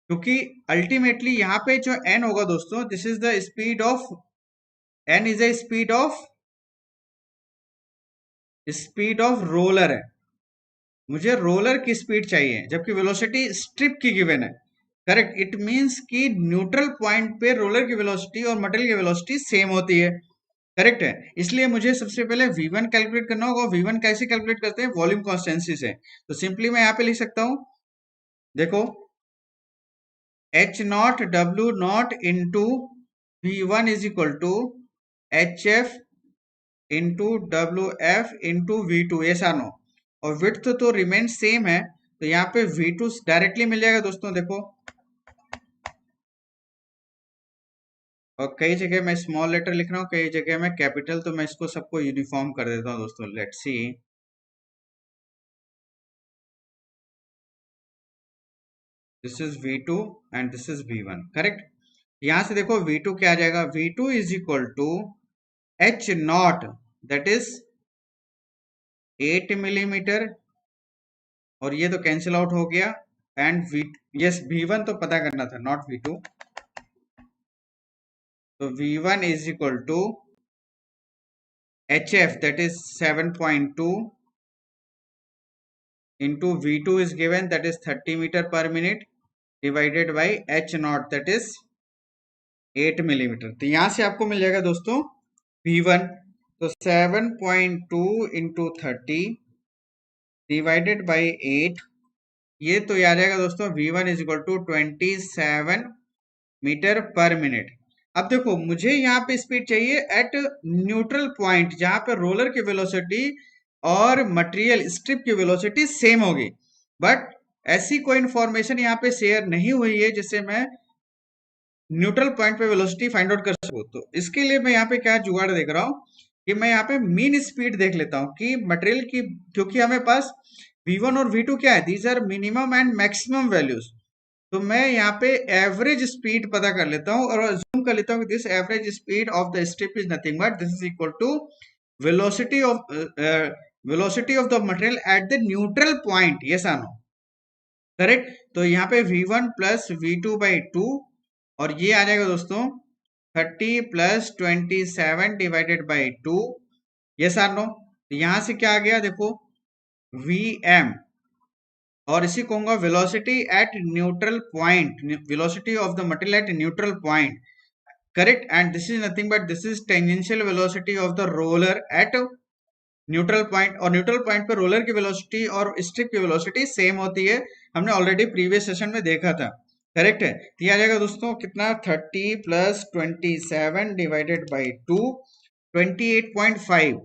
क्योंकि अल्टीमेटली यहाँ पे जो n होगा दोस्तों, this is the speed of, n is the speed of roller है। मुझे रोलर की स्पीड चाहिए, जबकि वेलोसिटी स्ट्रिप की गिवन है। करेक्ट, इट मींस कि न्यूट्रल पॉइंट पे रोलर की वेलोसिटी और मटेरियल की वेलोसिटी सेम होती है। करेक्ट है, इसलिए मुझे सबसे पहले v1 कैलकुलेट करना होगा। v1 कैसे कैलकुलेट करते हैं? वॉल्यूम कॉन्स्टेंसी से। तो सिंपली मैं यहाँ पे लिख सकता हूँ, देखो, h not w not into v1 is equal to H F into W F into V two, yes or no. और विड्थ तो रिमेन सेम है, तो यहाँ पे v2 डायरेक्टली मिल जाएगा दोस्तों। देखो, और कई जगह मैं स्मॉल लेटर लिख रहा हूँ, कई जगह मैं कैपिटल, तो मैं इसको सबको यूनिफॉर्म कर देता हूँ दोस्तों। Let's see, this is v2 and this is v1, correct. यहां से देखो v2 क्या आ जाएगा? v2 is equal to h not, that is 8 millimetre, और ये तो कैंसिल आउट हो गया। एंड v, यस, v1 तो पता करना था, नॉट v2। तो v1 is equal to hf, that is 7.2 into v2 is given, that is 30 metre per minute, divided by h not, that is 8 millimetre. तो यहां से आपको मिल जाएगा दोस्तों v1। तो 7.2 इंटू 30 डिवाइडेड बाई 8, ये तो आ जाएगा दोस्तों v1 is equal to 27 metre per minute. अब देखो, मुझे यहाँ पे स्पीड चाहिए एट न्यूट्रल पॉइंट, जहां पे रोलर की वेलोसिटी और मटेरियल स्ट्रिप की वेलोसिटी सेम होगी। बट ऐसी कोई इंफॉर्मेशन यहाँ पे शेयर नहीं हुई है जिससे मैं न्यूट्रल पॉइंट पे वेलोसिटी फाइंड आउट कर सकूं। तो इसके लिए मैं यहाँ पे क्या जुगाड़ देख रहा हूँ कि मैं यहाँ पे मीन स्पीड देख लेता हूँ कि मटेरियल की, क्योंकि हमें पास v1 और v2 क्या है? These are minimum and maximum values. तो मैं यहाँ पे एवरेज स्पीड पता कर लेता हूँ और अज्यूम कर लेता हूँ कि this average speed of the strip is nothing but this is equal to velocity of the material at the neutral point. Yes or no? Correct. तो यहाँ पे v1 प्लस v2/2, और ये आ जाएगा दोस्तों 30 plus 27 divided by 2। Yes or no? यहां से क्या आ गया? देखो, vm, और इसी को कहूंगा velocity at neutral point, velocity of the material at neutral point, correct. And this is nothing but this is tangential velocity of the roller at neutral point. और न्यूट्रल पॉइंट पर रोलर की velocity और strip की velocity same होती है, हमने already previous session में देखा था। करेक्ट है। तो ये आ जाएगा दोस्तों कितना? 30 प्लस 27 डिवाइडेड बाई 2, 28.5।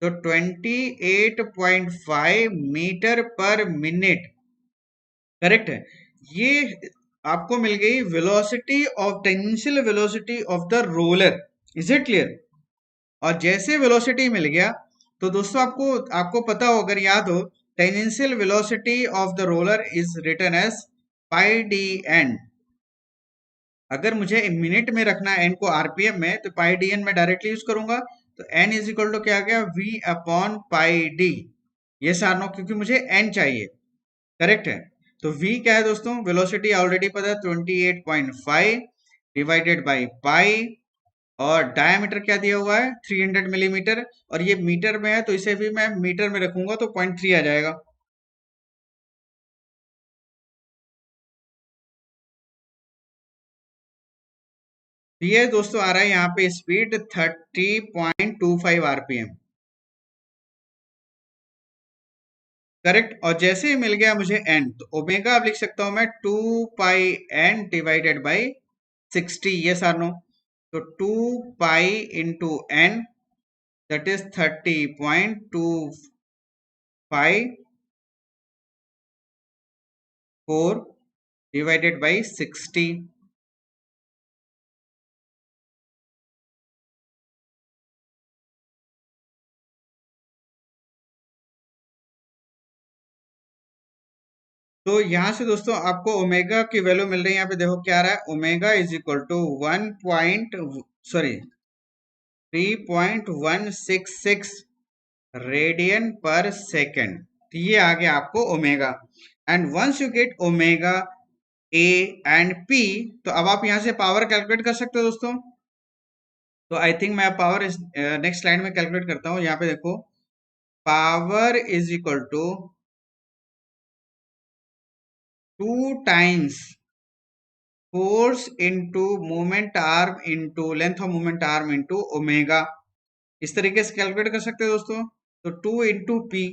तो 28.5 मीटर पर मिनट, करेक्ट है। ये आपको मिल गई velocity of, tangential velocity of the roller. Is it clear? और जैसे वेलोसिटी मिल गया, तो दोस्तों आपको आपको पता हो, अगर याद हो, tangential velocity of the roller is written as pi D N. अगर मुझे मिनट में रखना है एन को आरपीएम में, तो पाई डी एन में डायरेक्टली यूज करूंगा। तो n इज इक्वल टू क्या आ गया, v अपॉन पाई डी। ये सार नो, क्योंकि मुझे n चाहिए। करेक्ट है। तो v क्या है दोस्तों, वेलोसिटी ऑलरेडी पता है 28.5 डिवाइडेड बाई पाई, और डायमीटर क्या दिया हुआ है 300 मिलीमीटर, और ये मीटर में है तो इसे भी मैं मीटर में रखूंगा तो 0.3 आ जाएगा। ये दोस्तों आ रहा है यहाँ पे स्पीड 30.25 आरपीएम। करेक्ट। और जैसे ही मिल गया मुझे n, तो ओमेगा अब लिख सकता हूं मैं 2 पाई n डिवाइडेड बाई 60। ये आर नो? तो 2 पाई into n, that is 30.25 divided by 60। तो यहां से दोस्तों आपको ओमेगा की वैल्यू मिल रही है। यहाँ पे देखो क्या आ रहा है, omega is equal to 3.166 radian per second. तो ये आ गया आपको omega. And once you get omega A and P, तो अब आप यहां से पावर कैलकुलेट कर सकते हो दोस्तों। तो आई थिंक मैं पावर इस नेक्स्ट स्लाइड में कैलकुलेट करता हूं। यहाँ पे देखो, power is equal to 2 times force into moment arm into length of moment arm into omega. इस तरीके से कैलकुलेट कर सकते हो दोस्तों। तो 2 इंटू पी,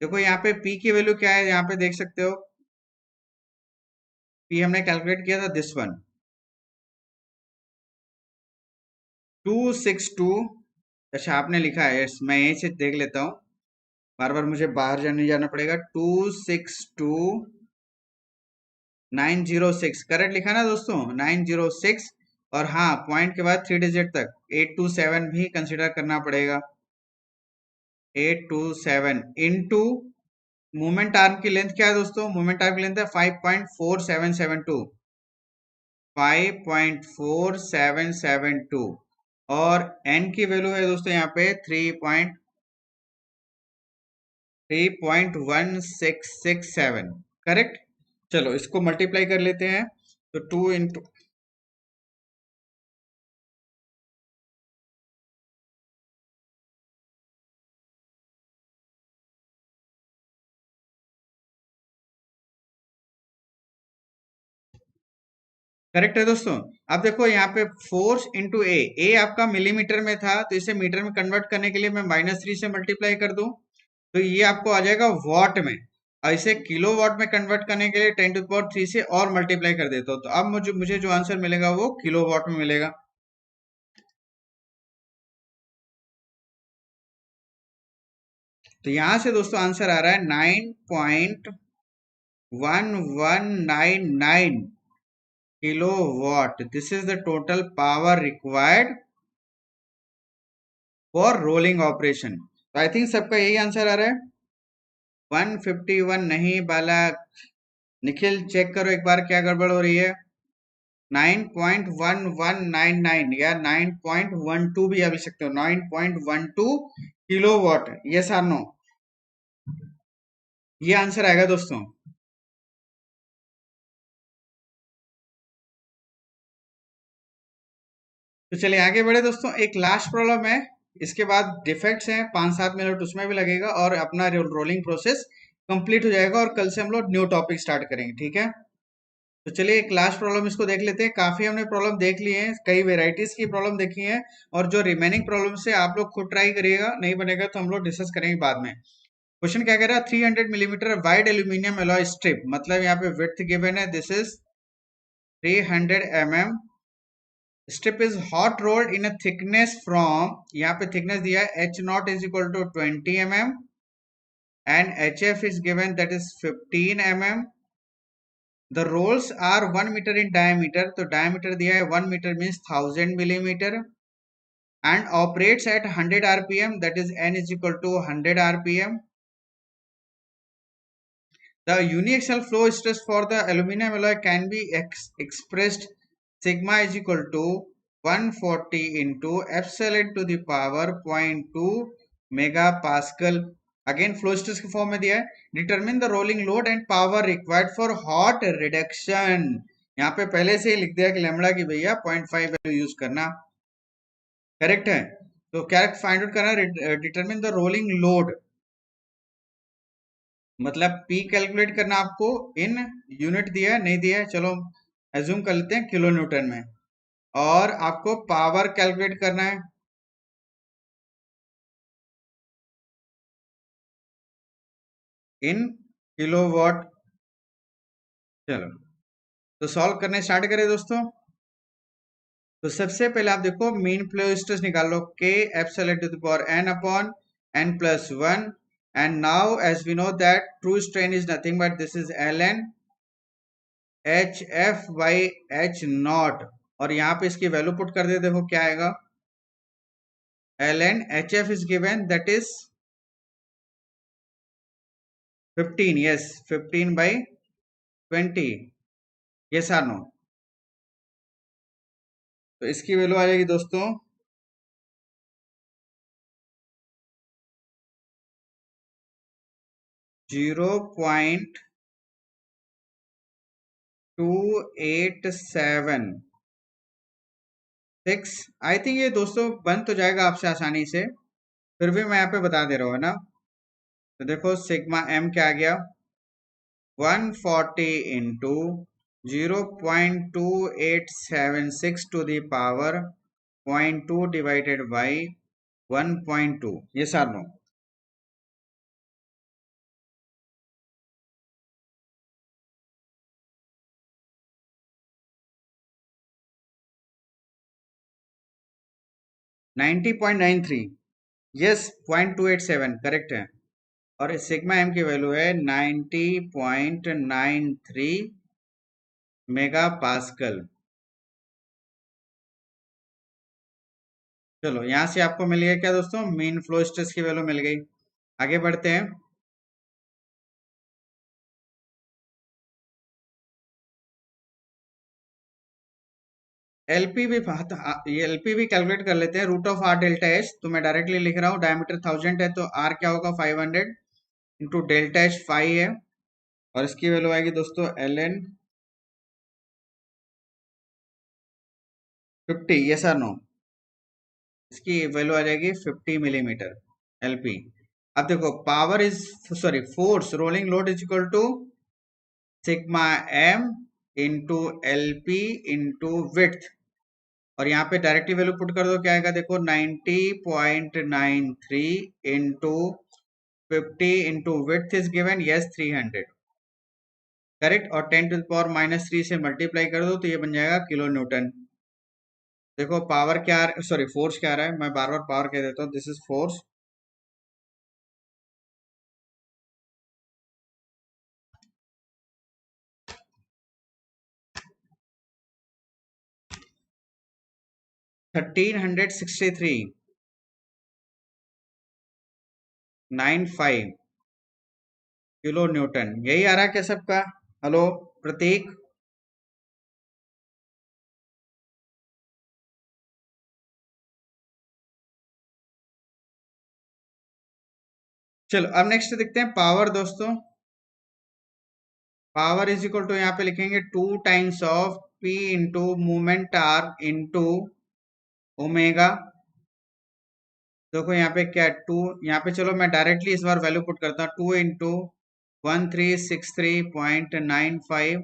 देखो यहाँ पे पी की वैल्यू क्या है, यहाँ पे देख सकते हो। पी हमने कैलकुलेट किया था दिस वन, 262। अच्छा आपने लिखा है, मैं यहीं से देख लेता हूँ, बार बार मुझे बाहर जाना पड़ेगा। 262,906 करेक्ट लिखा ना दोस्तों, 906। और हाँ, पॉइंट के बाद 3 डिजिट तक 827 भी कंसिडर करना पड़ेगा। 827 इंटू मोमेंट आर्म की लेंथ क्या है दोस्तों, मोमेंट आर्म की लेंथ है 5.4772, 5.4772। और n की वैल्यू है दोस्तों यहाँ पे 3.1667। करेक्ट। चलो इसको मल्टीप्लाई कर लेते हैं। तो 2 इंटू, करेक्ट है दोस्तों। अब देखो यहाँ पे फोर्स इंटू ए, ए आपका मिलीमीटर में था तो इसे मीटर में कन्वर्ट करने के लिए मैं -3 से मल्टीप्लाई कर दूं, तो ये आपको आ जाएगा वॉट में। और इसे किलो वॉट में कन्वर्ट करने के लिए 10⁻³ से और मल्टीप्लाई कर देता हूँ, तो अब मुझे मुझे जो आंसर मिलेगा वो किलो वॉट में मिलेगा। तो यहां से दोस्तों आंसर आ रहा है 9.1199 kilo watt. This is the total power required for rolling operation. तो आई थिंक सबका यही आंसर आ रहा है। 151 नहीं बालक, निखिल चेक करो एक बार क्या गड़बड़ हो रही है। 9.1199 या 9.12 भी आप लिख सकते हो, 9.12 kilowatt. Yes or no? ये आंसर आएगा दोस्तों। तो चलिए आगे बढ़े दोस्तों, एक लास्ट प्रॉब्लम है, इसके बाद डिफेक्ट्स हैं, 5-7 मिनट उसमें भी लगेगा और अपना रोलिंग प्रोसेस कंप्लीट हो जाएगा, और कल से हम लोग न्यू टॉपिक स्टार्ट करेंगे, ठीक है। तो चलिए एक लास्ट प्रॉब्लम इसको देख लेते हैं। काफी हमने प्रॉब्लम देख लिए हैं, कई वेराइटीज की प्रॉब्लम देखी है, और जो रिमेनिंग प्रॉब्लम से आप लोग खुद ट्राई करिएगा, नहीं बनेगा तो हम लोग डिस्कस करेंगे बाद में। क्वेश्चन क्या कह रहा है, 300 millimetre wide aluminium alloy strip, मतलब यहाँ पे विड्थ गिवन है, this is 300 mm। Strip is hot rolled in a thickness from, यहाँ पे थिकनेस दिया है H0 is equal to 20 mm, and HF is given that is 15 mm। The rolls are 1 metre in diameter, तो diameter दिया है 1 metre means 1000 millimetre, and operates at 100 rpm, that is n is equal to 100 rpm। The uniaxial flow stress for the aluminum alloy can be expressed sigma is equal to 140 into epsilon to the power 0.2 mega pascal. Again flow stress के form में दिया है। Determine the rolling load and power required for hot reduction. यहाँ पे पहले से ही लिख दिया कि लेमड़ा की भैया 0.5 वैल्यू यूज करना। करेक्ट है। तो क्या फाइंड आउट करना, डिटरमिन द रोलिंग लोड, मतलब पी कैलकुलेट करना आपको इन यूनिट दिया है नहीं दिया है, चलो एज्यूम कर लेते हैं किलो न्यूटन में। और आपको पावर कैलकुलेट करना है इन किलोवाट। चलो तो सॉल्व करने स्टार्ट करें दोस्तों। तो सबसे पहले आप देखो मीन फ्लो स्ट्रेस निकाल लो, k epsilon to the power n upon n plus 1। And now as we know that true strain is nothing but this is ln H F by H not. और यहाँ पे इसकी value put कर दे, देखो क्या आएगा। ln H F is given that is 15, yes 15 by 20, yes or no. तो इसकी वैल्यू आ जाएगी दोस्तों 0.2876। आई थिंक ये दोस्तों बन तो जाएगा आपसे आसानी से, फिर भी मैं यहाँ पे बता दे रहा हूँ, है ना। तो देखो सिग्मा एम क्या आ गया, 140 into 0.2876 to the power 0.2 divided by 1.2, yes or no. Ninety point nine three, yes 0.287 correct है। और सिग्मा एम की वैल्यू है 90.93 मेगा पास्कल। चलो यहां से आपको मिल गया क्या दोस्तों, मीन फ्लो स्ट्रेस की वैल्यू मिल गई। आगे बढ़ते हैं। एलपी भी ये एलपी भी कैलकुलेट कर लेते हैं, root of R delta H. तो मैं डायरेक्टली लिख रहा हूँ, डायमीटर 1000 है तो आर क्या होगा 500 इंटू डेल्टा एच 5 है। और इसकी वैल्यू आएगी दोस्तों L N 50, yes or no. इसकी वैल्यू आ जाएगी 50 मिलीमीटर एलपी। अब देखो power is, sorry force, rolling load is equal to sigma M into L P into width. और यहाँ पे डायरेक्टली वैल्यू पुट कर दो, क्या आएगा देखो 90.93 into 50 into width is given, yes 300 correct. और 10 टू द पावर -3 से मल्टीप्लाई कर दो तो ये बन जाएगा किलो न्यूटन। देखो पावर क्या, सॉरी फोर्स क्या आ रहा है, मैं बार बार पावर कह देता हूँ, this is force. Thirteen hundred 95 kilo Newton, यही आ रहा है क्या सबका। हेलो प्रतीक। चलो अब नेक्स्ट देखते हैं पावर दोस्तों। पावर इज इक्वल टू यहाँ पे लिखेंगे 2 times of P into movement R into omega. देखो यहाँ पे क्या है 2, यहाँ पे चलो मैं डायरेक्टली इस बार वैल्यू पुट करता हूँ, 2 into 1363.95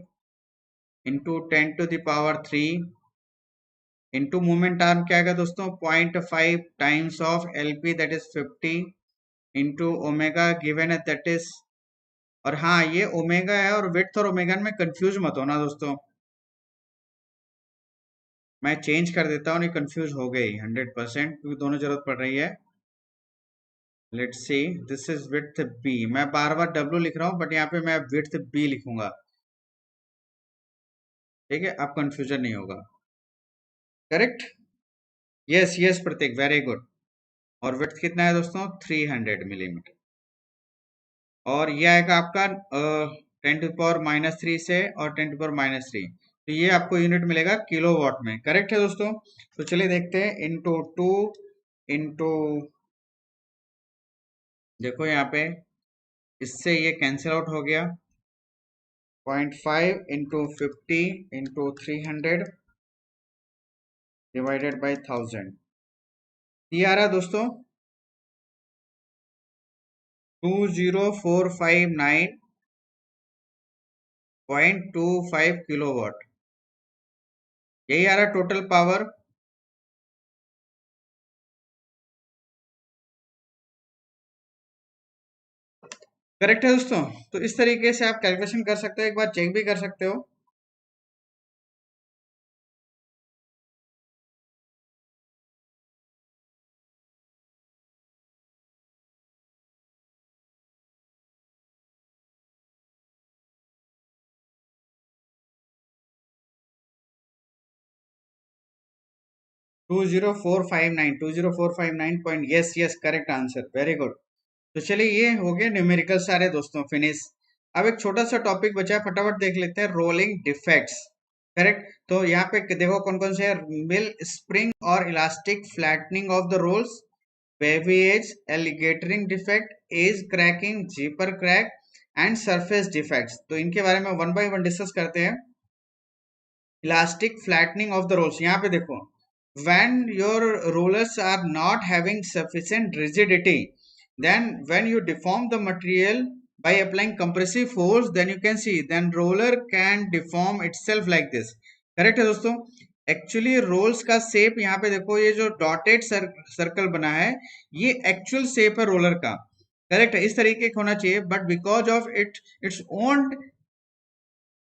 into 10 to the power 3 into movement arm क्या आएगा दोस्तों 0.5 times of L P that is 50 into omega given है दैट इज। और हाँ ये ओमेगा है और विड्थ और ओमेगा में कंफ्यूज मत होना दोस्तों, मैं चेंज कर देता हूँ, नहीं कंफ्यूज हो गई 100%, क्योंकि दोनों जरूरत पड़ रही है। Let's see, this is width B, मैं बार बार डब्ल्यू लिख रहा हूँ बट यहाँ पे मैं विड्थ बी लिखूंगा, ठीक है, अब कंफ्यूजन नहीं होगा। करेक्ट, यस यस प्रतीक वेरी गुड। और विड्थ कितना है दोस्तों 300 मिलीमीटर। और ये आएगा आपका 10 टू पावर -3 से और 10 टू पावर -3, तो ये आपको यूनिट मिलेगा किलोवाट में। करेक्ट है दोस्तों। तो चलिए देखते हैं, इंटू टू इंटू, देखो यहाँ पे इससे ये कैंसिल आउट हो गया, 0.5 इंटू 50 इंटू 300 डिवाइडेड बाई 1000। ये आ रहा है दोस्तों 20459.25 किलोवाट। यही आ रहा है टोटल पावर। करेक्ट है दोस्तों। तो इस तरीके से आप कैलकुलेशन कर सकते हो, एक बार चेक भी कर सकते हो। 20459 point, yes yes, correct answer, very good. तो चलिए ये हो गए न्यूमेरिकल सारे दोस्तों फिनिश। अब एक छोटा सा टॉपिक बचा है, फटाफट देख लेते हैं, रोलिंग डिफेक्ट्स। करेक्ट। तो यहाँ पे देखो कौन कौन से है, मिल स्प्रिंग और elastic flattening of the rolls, wavy edge, alligatoring defect, edge cracking, zipper crack and surface defects. तो इनके बारे में वन बाय वन डिस्कस करते हैं। Elastic flattening of the rolls, यहाँ पे देखो, when your rollers are not having sufficient rigidity, then when you deform the material by applying compressive force, then you can see then roller can deform itself like this। Correct है दोस्तों। Actually roles का shape यहाँ पे देखो, ये जो dotted circle बना है, ये एक्चुअल शेप है रोलर का। करेक्ट है, इस तरीके का होना चाहिए, but because of its own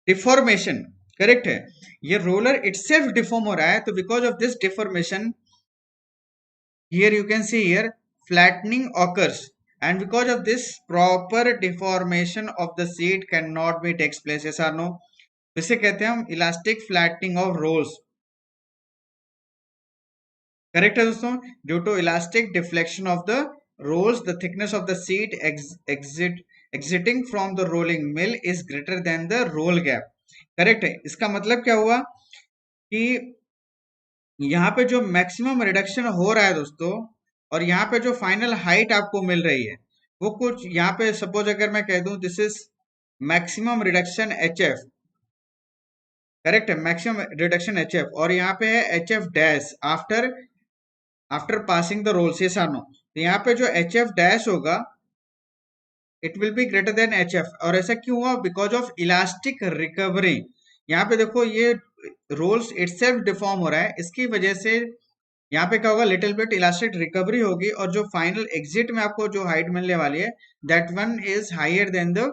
deformation, correct है, ये रोलर इटसेल्फ डिफॉर्म हो रहा है, तो because of this deformation, here you can see here flattening occurs, and because of this proper deformation of the seat cannot be takes place, yes or no। इसे कहते हैं हम elastic flattening of rolls. Correct है दोस्तों। Due to elastic deflection of the rolls, the thickness of the sheet exiting from the rolling mill is greater than the roll gap। Correct है। इसका मतलब क्या हुआ कि यहाँ पे जो मैक्सिमम रिडक्शन हो रहा है दोस्तों, और यहाँ पे जो फाइनल हाइट आपको मिल रही है, वो कुछ यहाँ पे सपोज अगर मैं कह दूं this is maximum reduction H F. Correct है, मैक्सिमम रिडक्शन एच एफ, और यहाँ पे है H F dash after after passing the rolls, ये सानो। तो यहाँ पे जो एच एफ डैश होगा, it will be greater than H F. और ऐसा क्यों हुआ, बिकॉज ऑफ इलास्टिक रिकवरी। यहाँ पे देखो ये रोल्स इटसेल्फ डिफॉर्म हो रहा है, इसकी वजह से यहाँ पे क्या होगा, लिटिल बिट इलास्टिक रिकवरी होगी, और जो फाइनल एग्जिट में आपको जो हाइट मिलने वाली है, that one is higher than the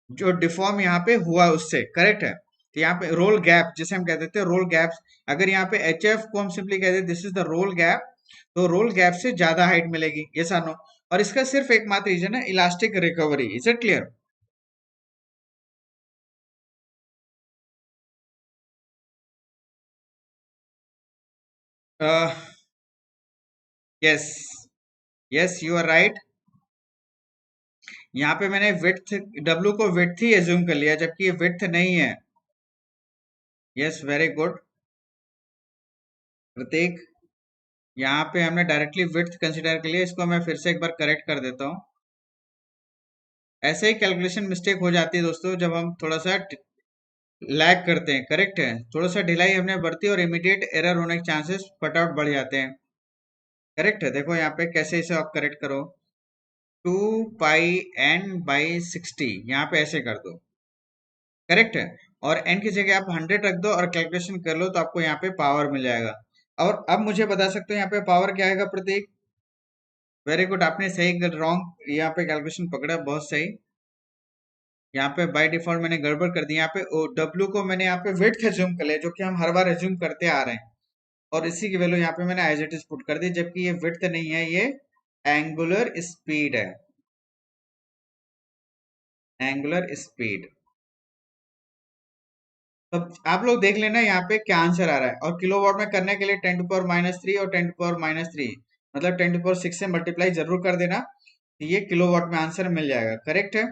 जो डिफॉर्म यहाँ पे हुआ उससे। करेक्ट है। तो यहाँ पे रोल गैप, जिसे हम कहते थे रोल गैप, अगर यहाँ पे एच एफ को हम सिंपली कहते हैं this is the roll gap, तो रोल गैप से ज्यादा हाइट मिलेगी, ये सानो। और इसका सिर्फ एकमात्र रीजन है elastic recovery. Is it clear? Yes yes, you are right. यहाँ पे मैंने विड्थ, डब्लू को विड्थ ही एज्यूम कर लिया, जबकि ये विड्थ नहीं है। Yes, very good Prateek. यहाँ पे हमने डायरेक्टली विड्थ कंसिडर कर लिया, इसको मैं फिर से एक बार करेक्ट कर देता हूँ। ऐसे ही कैलकुलेशन मिस्टेक हो जाती है दोस्तों, जब हम थोड़ा सा लैग करते हैं। करेक्ट है, थोड़ा सा ढिलाई हमने बरती और इमीडिएट एरर होने के चांसेस फटाफट बढ़ जाते हैं। करेक्ट है, देखो यहाँ पे कैसे इसे आप करेक्ट करो, 2πn/60, यहाँ पे ऐसे कर दो। करेक्ट है। और n की जगह आप 100 रख दो और कैलकुलेशन कर लो, तो आपको यहाँ पे पावर मिल जाएगा। और अब मुझे बता सकते हो यहाँ पे पावर क्या आएगा प्रतीक? वेरी गुड, आपने सही रॉन्ग यहाँ पे कैलकुलेशन पकड़ा, बहुत सही। यहाँ पे बाय डिफॉल्ट मैंने गड़बड़ कर दी, यहाँ पे डब्ल्यू को मैंने यहाँ पे विड्थ एज्यूम कर लिया, जो कि हम हर बार एज्यूम करते आ रहे हैं, और इसी की वैल्यू यहाँ पे मैंने एज इट इज पुट कर दी, जबकि ये विड्थ नहीं है, ये एंगुलर स्पीड है, एंगुलर स्पीड। तो आप लोग देख लेना यहाँ पे क्या आंसर आ रहा है, और किलोवाट में करने के लिए 10⁻³ और 10⁻³ मतलब 10⁻6 से मल्टीप्लाई जरूर कर देना, तो ये किलोवाट में आंसर मिल जाएगा। करेक्ट है।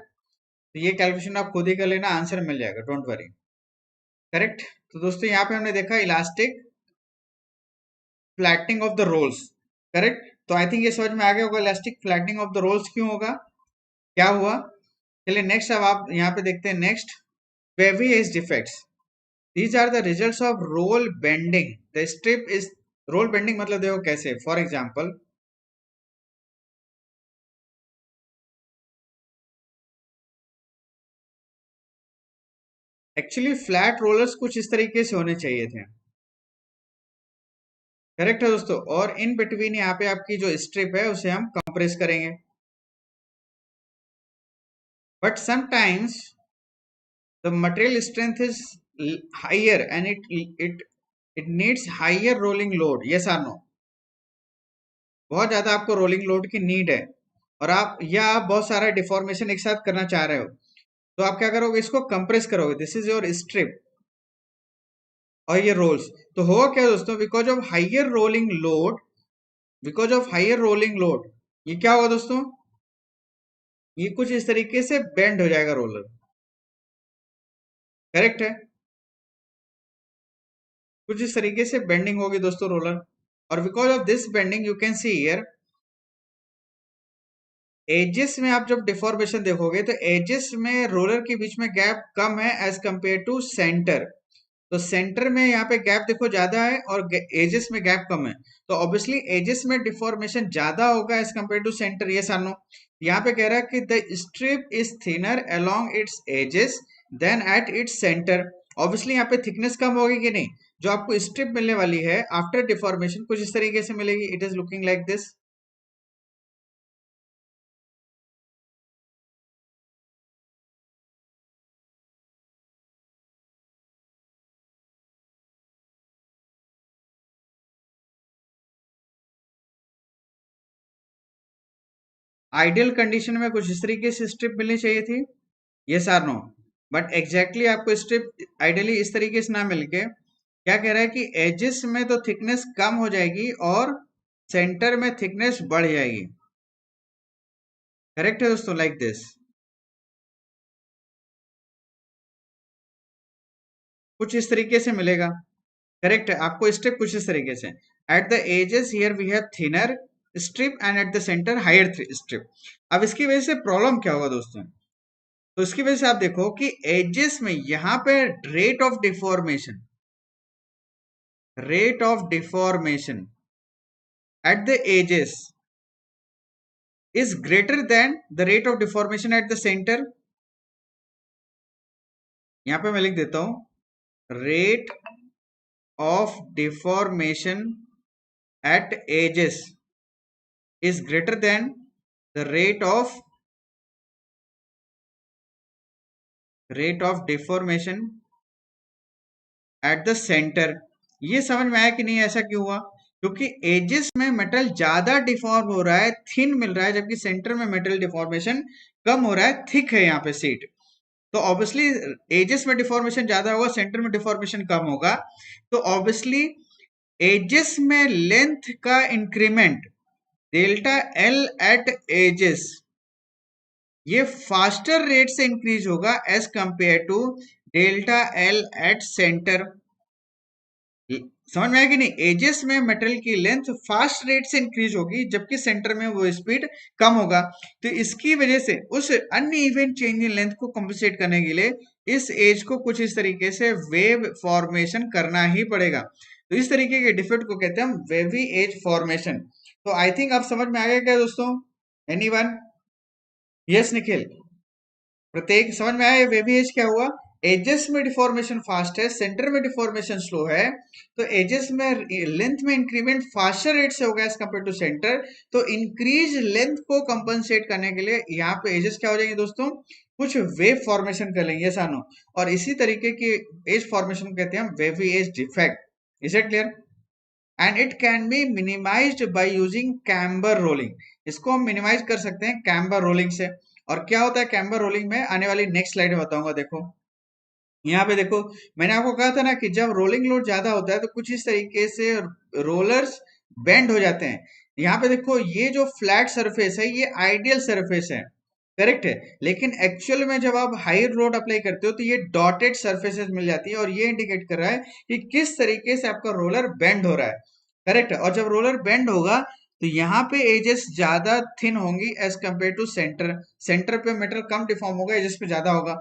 तो ये कैलकुलेशन आप खुद ही कर लेना, आंसर मिल जाएगा, डोंट वरी। करेक्ट। तो दोस्तों यहाँ पे हमने देखा elastic flattening of the rolls, correct. तो आई थिंक ये समझ में आ गया होगा elastic flattening of the rolls क्यों होगा, क्या हुआ। चलिए नेक्स्ट, अब आप यहाँ पे देखते हैं next, wavy edge defects. These are the results of roll bending, the strip is, roll bending मतलब देखो कैसे, for example actually flat rollers कुछ इस तरीके से होने चाहिए थे, करेक्ट है दोस्तों। और इन बिटवीन यहाँ पे आपकी जो स्ट्रिप है उसे हम कंप्रेस करेंगे, but sometimes the material strength is higher and it needs higher rolling load, yes or no. बहुत ज्यादा आपको रोलिंग लोड की नीड है, और आप या आप बहुत सारा डिफॉर्मेशन एक साथ करना चाह रहे हो, तो आप क्या करोगे, इसको कंप्रेस करोगे, दिस इज योर स्ट्रिप और ये रोल्स। तो होगा क्या दोस्तों, because of higher rolling load, because of higher rolling load ये क्या होगा दोस्तों, ये कुछ इस तरीके से बेंड हो जाएगा रोलर, करेक्ट है। कुछ इस तरीके से बेंडिंग होगी दोस्तों रोलर, और because of this bending you can see here edges में, आप जब डिफॉर्मेशन देखोगे तो एजेस में रोलर के बीच में गैप कम है एज कंपेयर टू सेंटर। तो सेंटर में यहाँ पे गैप देखो ज्यादा है और एजेस में गैप कम है, तो ऑब्वियसली एजेस में डिफॉर्मेशन ज्यादा होगा एज कंपेयर टू सेंटर, ये सानो। यहाँ पे कह रहा है कि the strip is thinner along its edges than at its centre. Obviously यहाँ पे थिकनेस कम होगी कि नहीं, जो आपको स्ट्रिप मिलने वाली है आफ्टर डिफॉर्मेशन कुछ इस तरीके से मिलेगी, it is looking like this. Ideal condition में कुछ इस तरीके से स्ट्रिप मिलनी चाहिए थी, yes or no. But exactly आपको स्ट्रिप आइडियली इस तरीके से ना मिलके क्या कह रहा है कि एजेस में तो थिकनेस कम हो जाएगी और सेंटर में थिकनेस बढ़ जाएगी, करेक्ट है दोस्तों, लाइक दिस। कुछ इस तरीके से मिलेगा, करेक्ट है। आपको स्ट्रिप कुछ इस तरीके से, at the edges here we have thinner strip and at the centre higher strip. अब इसकी वजह से प्रॉब्लम क्या होगा दोस्तों, तो इसकी वजह से आप देखो कि एजेस में यहाँ पे rate of deformation at the edges is greater than the rate of deformation at the center। यहां पे मैं लिख देता हूं, rate of deformation at edges is greater than the rate of deformation at the center। ये समझ में आया कि नहीं, ऐसा क्यों हुआ, क्योंकि एजेस में मेटल ज्यादा डिफॉर्म हो रहा है, थिन मिल रहा है, जबकि सेंटर में मेटल डिफॉर्मेशन कम हो रहा है, थिक है यहाँ पे सीट। तो ऑब्वियसली एजेस में डिफॉर्मेशन ज्यादा होगा, सेंटर में डिफॉर्मेशन कम होगा, तो ऑब्वियसली एजेस में लेंथ का increment delta L at edges ये फास्टर रेट से इंक्रीज होगा as compare to delta L at centre. समझ में आया कि नहीं, एजेस में मेटल की लेंथ फास्ट रेट से इंक्रीज होगी जबकि सेंटर में वो स्पीड कम होगा। तो इसकी वजह से उस अनइवन चेंज इन लेंथ को कंपनसेट करने के लिए इस एज को कुछ इस तरीके से वेव फॉर्मेशन करना ही पड़ेगा। तो इस तरीके के डिफेक्ट को कहते हैं हम वेवी एज फॉर्मेशन। तो आई थिंक आप समझ में आ गया क्या दोस्तों, एनीवन? यस निखिल, प्रत्येक समझ में आया ये वेवी एज क्या हुआ, एजेस में डिफॉर्मेशन फास्ट है, सेंटर में डिफॉर्मेशन स्लो है, तो एजेस में लेंथ में इंक्रीमेंट फास्टर रेट से होगा एज कंपेयर टू सेंटर। तो इंक्रीज लेंथ को कंपनसेट करने के लिए यहाँ पे एजेस क्या हो जाएंगे दोस्तों, कुछ वेव फॉर्मेशन कर लेंगे सानो, और इसी तरीके की एज फॉर्मेशन को कहते हैं हम wavy edge defect. Is it clear? And it can be minimised by using camber rolling. इसको हम मिनिमाइज कर सकते हैं कैम्बर रोलिंग से। और क्या होता है कैम्बर रोलिंग में, आने वाली नेक्स्ट स्लाइड में बताऊंगा। देखो यहाँ पे देखो, मैंने आपको कहा था ना कि जब रोलिंग लोड ज्यादा होता है तो कुछ इस तरीके से रोलर्स बेंड हो जाते हैं। यहाँ पे देखो ये जो फ्लैट सरफेस है ये आइडियल सरफेस है, करेक्ट है। लेकिन एक्चुअल में जब आप हाई लोड अप्लाई करते हो तो ये डॉटेड सरफेसेस मिल जाती है और ये इंडिकेट कर रहा है कि किस तरीके से आपका रोलर बेंड हो रहा है। करेक्ट है। और जब रोलर बेंड होगा तो यहाँ पे एजेस ज्यादा थिन होंगी as compare to centre. Centre पे मेटल कम डिफॉर्म होगा, एजेस पे ज्यादा होगा।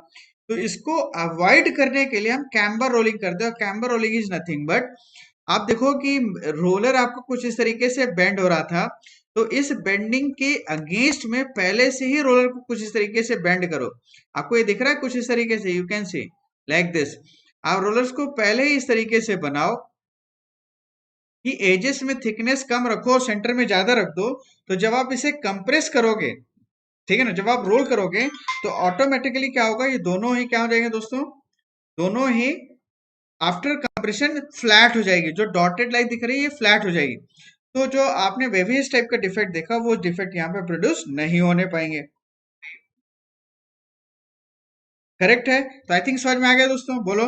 तो इसको अवॉइड करने के लिए हम कैम्बर रोलिंग करते हैं। और camber rolling is nothing but, आप देखो कि रोलर आपको कुछ इस तरीके से बेंड हो रहा था, तो इस बेंडिंग के अगेंस्ट में पहले से ही रोलर को कुछ इस तरीके से बेंड करो। आपको ये दिख रहा है कुछ इस तरीके से, you can C like this. आप रोलर्स को पहले ही इस तरीके से बनाओ कि एजेस में थिकनेस कम रखो और सेंटर में ज्यादा रख दो। तो जब आप इसे कंप्रेस करोगे, ठीक है ना, जब आप रोल करोगे तो ऑटोमेटिकली क्या होगा, ये दोनों ही क्या हो जाएंगे दोस्तों, दोनों ही आफ्टर कंप्रेशन फ्लैट हो जाएगी। जो डॉटेड लाइन दिख रही है ये फ्लैट हो जाएगी। तो जो आपने वेवियस टाइप का डिफेक्ट देखा वो डिफेक्ट यहाँ पे प्रोड्यूस नहीं होने पाएंगे। करेक्ट है। तो आई थिंक समझ में आ गया दोस्तों, बोलो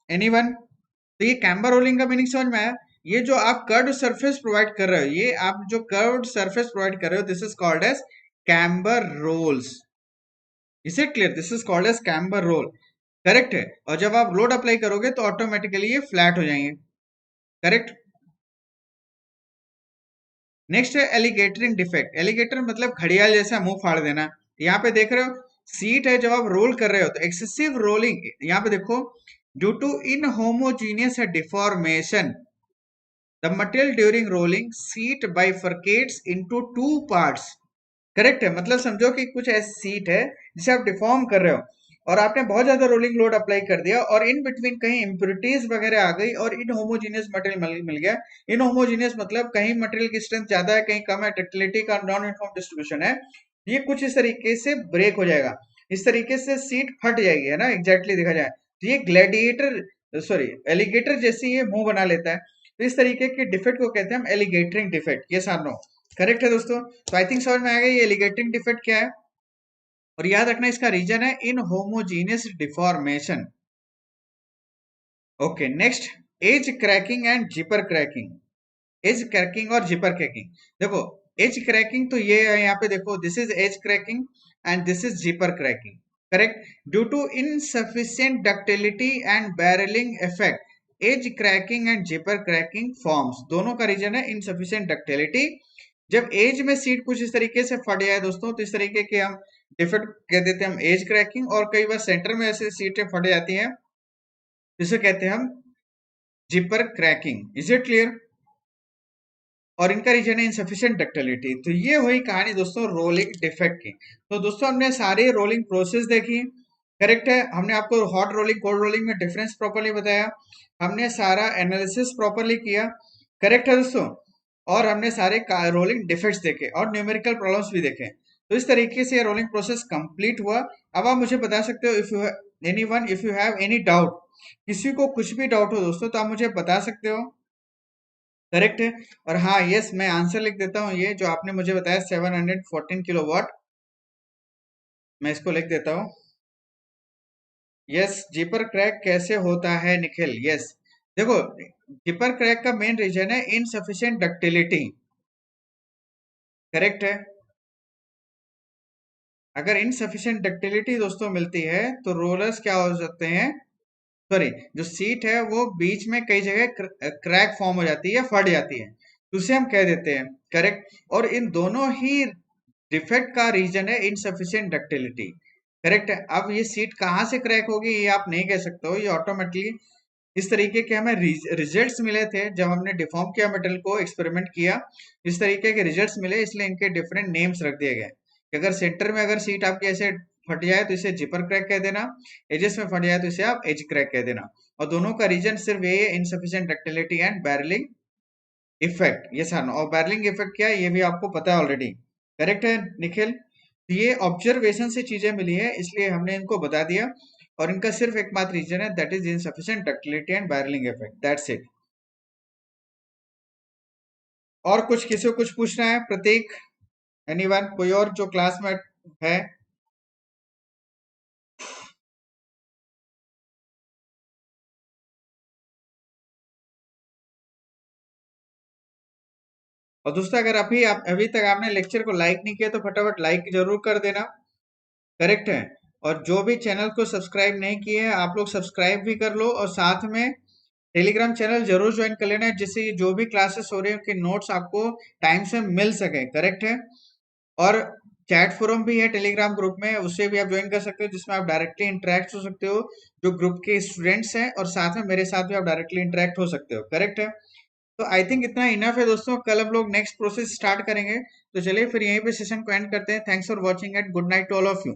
एनीवन। तो ये कैम्बर रोलिंग का मीनिंग समझ में आया। ये जो आप कर्व्ड सरफेस प्रोवाइड कर रहे हो, ये आप जो कर्व्ड सरफेस प्रोवाइड कर रहे हो, this is called edge camber rolls. Is it clear? This is called edge camber roll. Correct है। और जब आप लोड अप्लाई करोगे तो ऑटोमेटिकली ये फ्लैट हो जाएंगे। करेक्ट। नेक्स्ट है एलिगेटरिंग डिफेक्ट। एलिगेटर मतलब घड़ियाल जैसा मुंह फाड़ देना। यहाँ पे देख रहे हो सीट है, जब आप रोल कर रहे हो तो एक्सेसिव रोलिंग, यहाँ पे देखो, due to inhomogeneous deformation the material during rolling sheet bifurcates into two parts. Correct है। मतलब समझो कि कुछ ऐसी सीट है जिसे आप डिफॉर्म कर रहे हो और आपने बहुत ज्यादा रोलिंग लोड अप्लाई कर दिया और इन बिटवीन कहीं इंप्योरिटीज वगैरह आ गई और इन होमोजीनियस मटेरियल मिल गया। इन होमोजीनियस मतलब कहीं मटेरियल की स्ट्रेंथ ज्यादा है, कहीं कम है, डक्टिलिटी का नॉन यूनिफॉर्म डिस्ट्रीब्यूशन है। ये कुछ इस तरीके से ब्रेक हो जाएगा, इस तरीके से सीट फट जाएगी, है ना, एग्जैक्टली देखा जाए तो ये ग्लैडिएटर सॉरी एलिगेटर जैसी ये मुंह बना लेता है। तो इस तरीके के डिफेक्ट को कहते हैं हम एलिगेटरिंग डिफेक्ट। ये सानो करेक्ट है दोस्तों। तो आई थिंक समझ में आ गया ये एलिगेटिंग डिफेक्ट क्या है। और याद रखना इसका रीजन है inhomogeneous deformation. Okay next, edge cracking and zipper cracking. Edge cracking और जिपर क्रैकिंग, देखो एज क्रैकिंग तो ये है, यहाँ पे देखो this is edge cracking and this is zipper cracking. Correct. Due to insufficient ductility and barrelling effect edge cracking and zipper cracking forms. दोनों का रीजन है इनसफिशिएंट डक्टिलिटी। जब एज में सीट कुछ इस तरीके से फट जाए दोस्तों तो इस तरीके के हम डिफेक्ट कह देते हैं हम एज क्रैकिंग। और कई बार सेंटर में ऐसे सीटें फट जाती हैं जिसे कहते हैं हम zipper cracking. Is it clear? और इनका रीजन है इनसफिशिएंट डक्टिलिटी। तो ये हुई कहानी दोस्तों रोलिंग डिफेक्ट की। तो दोस्तों हमने सारी रोलिंग प्रोसेस देखी। करेक्ट है। हमने आपको हॉट रोलिंग कोल्ड रोलिंग में डिफरेंस प्रॉपर्ली बताया। हमने सारा एनालिसिस प्रॉपर्ली किया। करेक्ट है दोस्तों। और हमने सारे रोलिंग डिफेक्ट्स देखे और न्यूमेरिकल प्रॉब्लम्स भी देखे। तो इस तरीके से रोलिंग प्रोसेस कंप्लीट हुआ। अब आप मुझे बता सकते हो if you anyone if you have any doubt, किसी को कुछ भी डाउट हो दोस्तों तो आप मुझे बता सकते हो। करेक्ट है। और हाँ यस, मैं आंसर लिख देता हूँ, ये जो आपने मुझे बताया 714 किलोवाट, मैं इसको लिख देता हूँ। यस, जिपर क्रैक कैसे होता है निखिल? यस, देखो जिपर क्रैक का मेन रीजन है इनसफिशिएंट डक्टिलिटी। करेक्ट है। अगर इनसफिशिएंट डक्टिलिटी दोस्तों मिलती है तो रोलर्स क्या हो सकते हैं, सॉरी जो सीट है वो बीच में कई जगह क्रैक फॉर्म हो जाती है, फट जाती है, तो उसे हम कह देते हैं। करेक्ट। और इन दोनों ही डिफेक्ट का रीजन है इनसफिशिएंट डक्टिलिटी। करेक्ट है। अब ये सीट कहाँ से क्रैक होगी ये आप नहीं कह सकते हो, ये ऑटोमेटिकली इस तरीके के हमें रिजल्ट्स मिले थे जब हमने डिफॉर्म किया मेटल को, एक्सपेरिमेंट किया, इस तरीके के रिजल्ट्स मिले, इसलिए इनके डिफरेंट नेम्स रख दिए गए कि अगर सेंटर में अगर सीट आपकी ऐसे फट जाए तो इसे जिपर क्रैक कह देना, एजेस में फट जाए तो इसे आप एज क्रैक कह देना। और दोनों का रीजन सिर्फ ये है insufficient ductility and barrelling effect. ये सर, और बैरलिंग इफेक्ट क्या है ये भी आपको पता है ऑलरेडी। करेक्ट है निखिल। तो ये ऑब्जर्वेशन से चीजें मिली है इसलिए हमने इनको बता दिया। और इनका सिर्फ एकमात्र रीजन है that is insufficient ductility and barrelling effect, that's it. और कुछ किसी को कुछ पूछना है? प्रतीक, एनीवन, कोई और जो क्लासमेट है? और दोस्तों अगर अभी तक आपने लेक्चर को लाइक नहीं किया तो फटाफट लाइक जरूर कर देना। करेक्ट है। और जो भी चैनल को सब्सक्राइब नहीं किए हैं आप लोग सब्सक्राइब भी कर लो, और साथ में टेलीग्राम चैनल जरूर ज्वाइन कर लेना है, जिससे ये जो भी क्लासेस हो रही है उनके नोट्स आपको टाइम से मिल सके। करेक्ट है। और चैट फोरम भी है टेलीग्राम ग्रुप में, उससे भी आप ज्वाइन कर सकते हो, जिसमें आप डायरेक्टली इंटरेक्ट हो सकते हो जो ग्रुप के स्टूडेंट्स हैं, और साथ में मेरे साथ भी आप डायरेक्टली इंटरेक्ट हो सकते हो। करेक्ट है। तो आई थिंक इतना इनफ है दोस्तों, कल हम लोग नेक्स्ट प्रोसेस स्टार्ट करेंगे। तो चलिए फिर यहीं पे सेशन को एंड करते हैं। Thanks for watching and good night to all of you.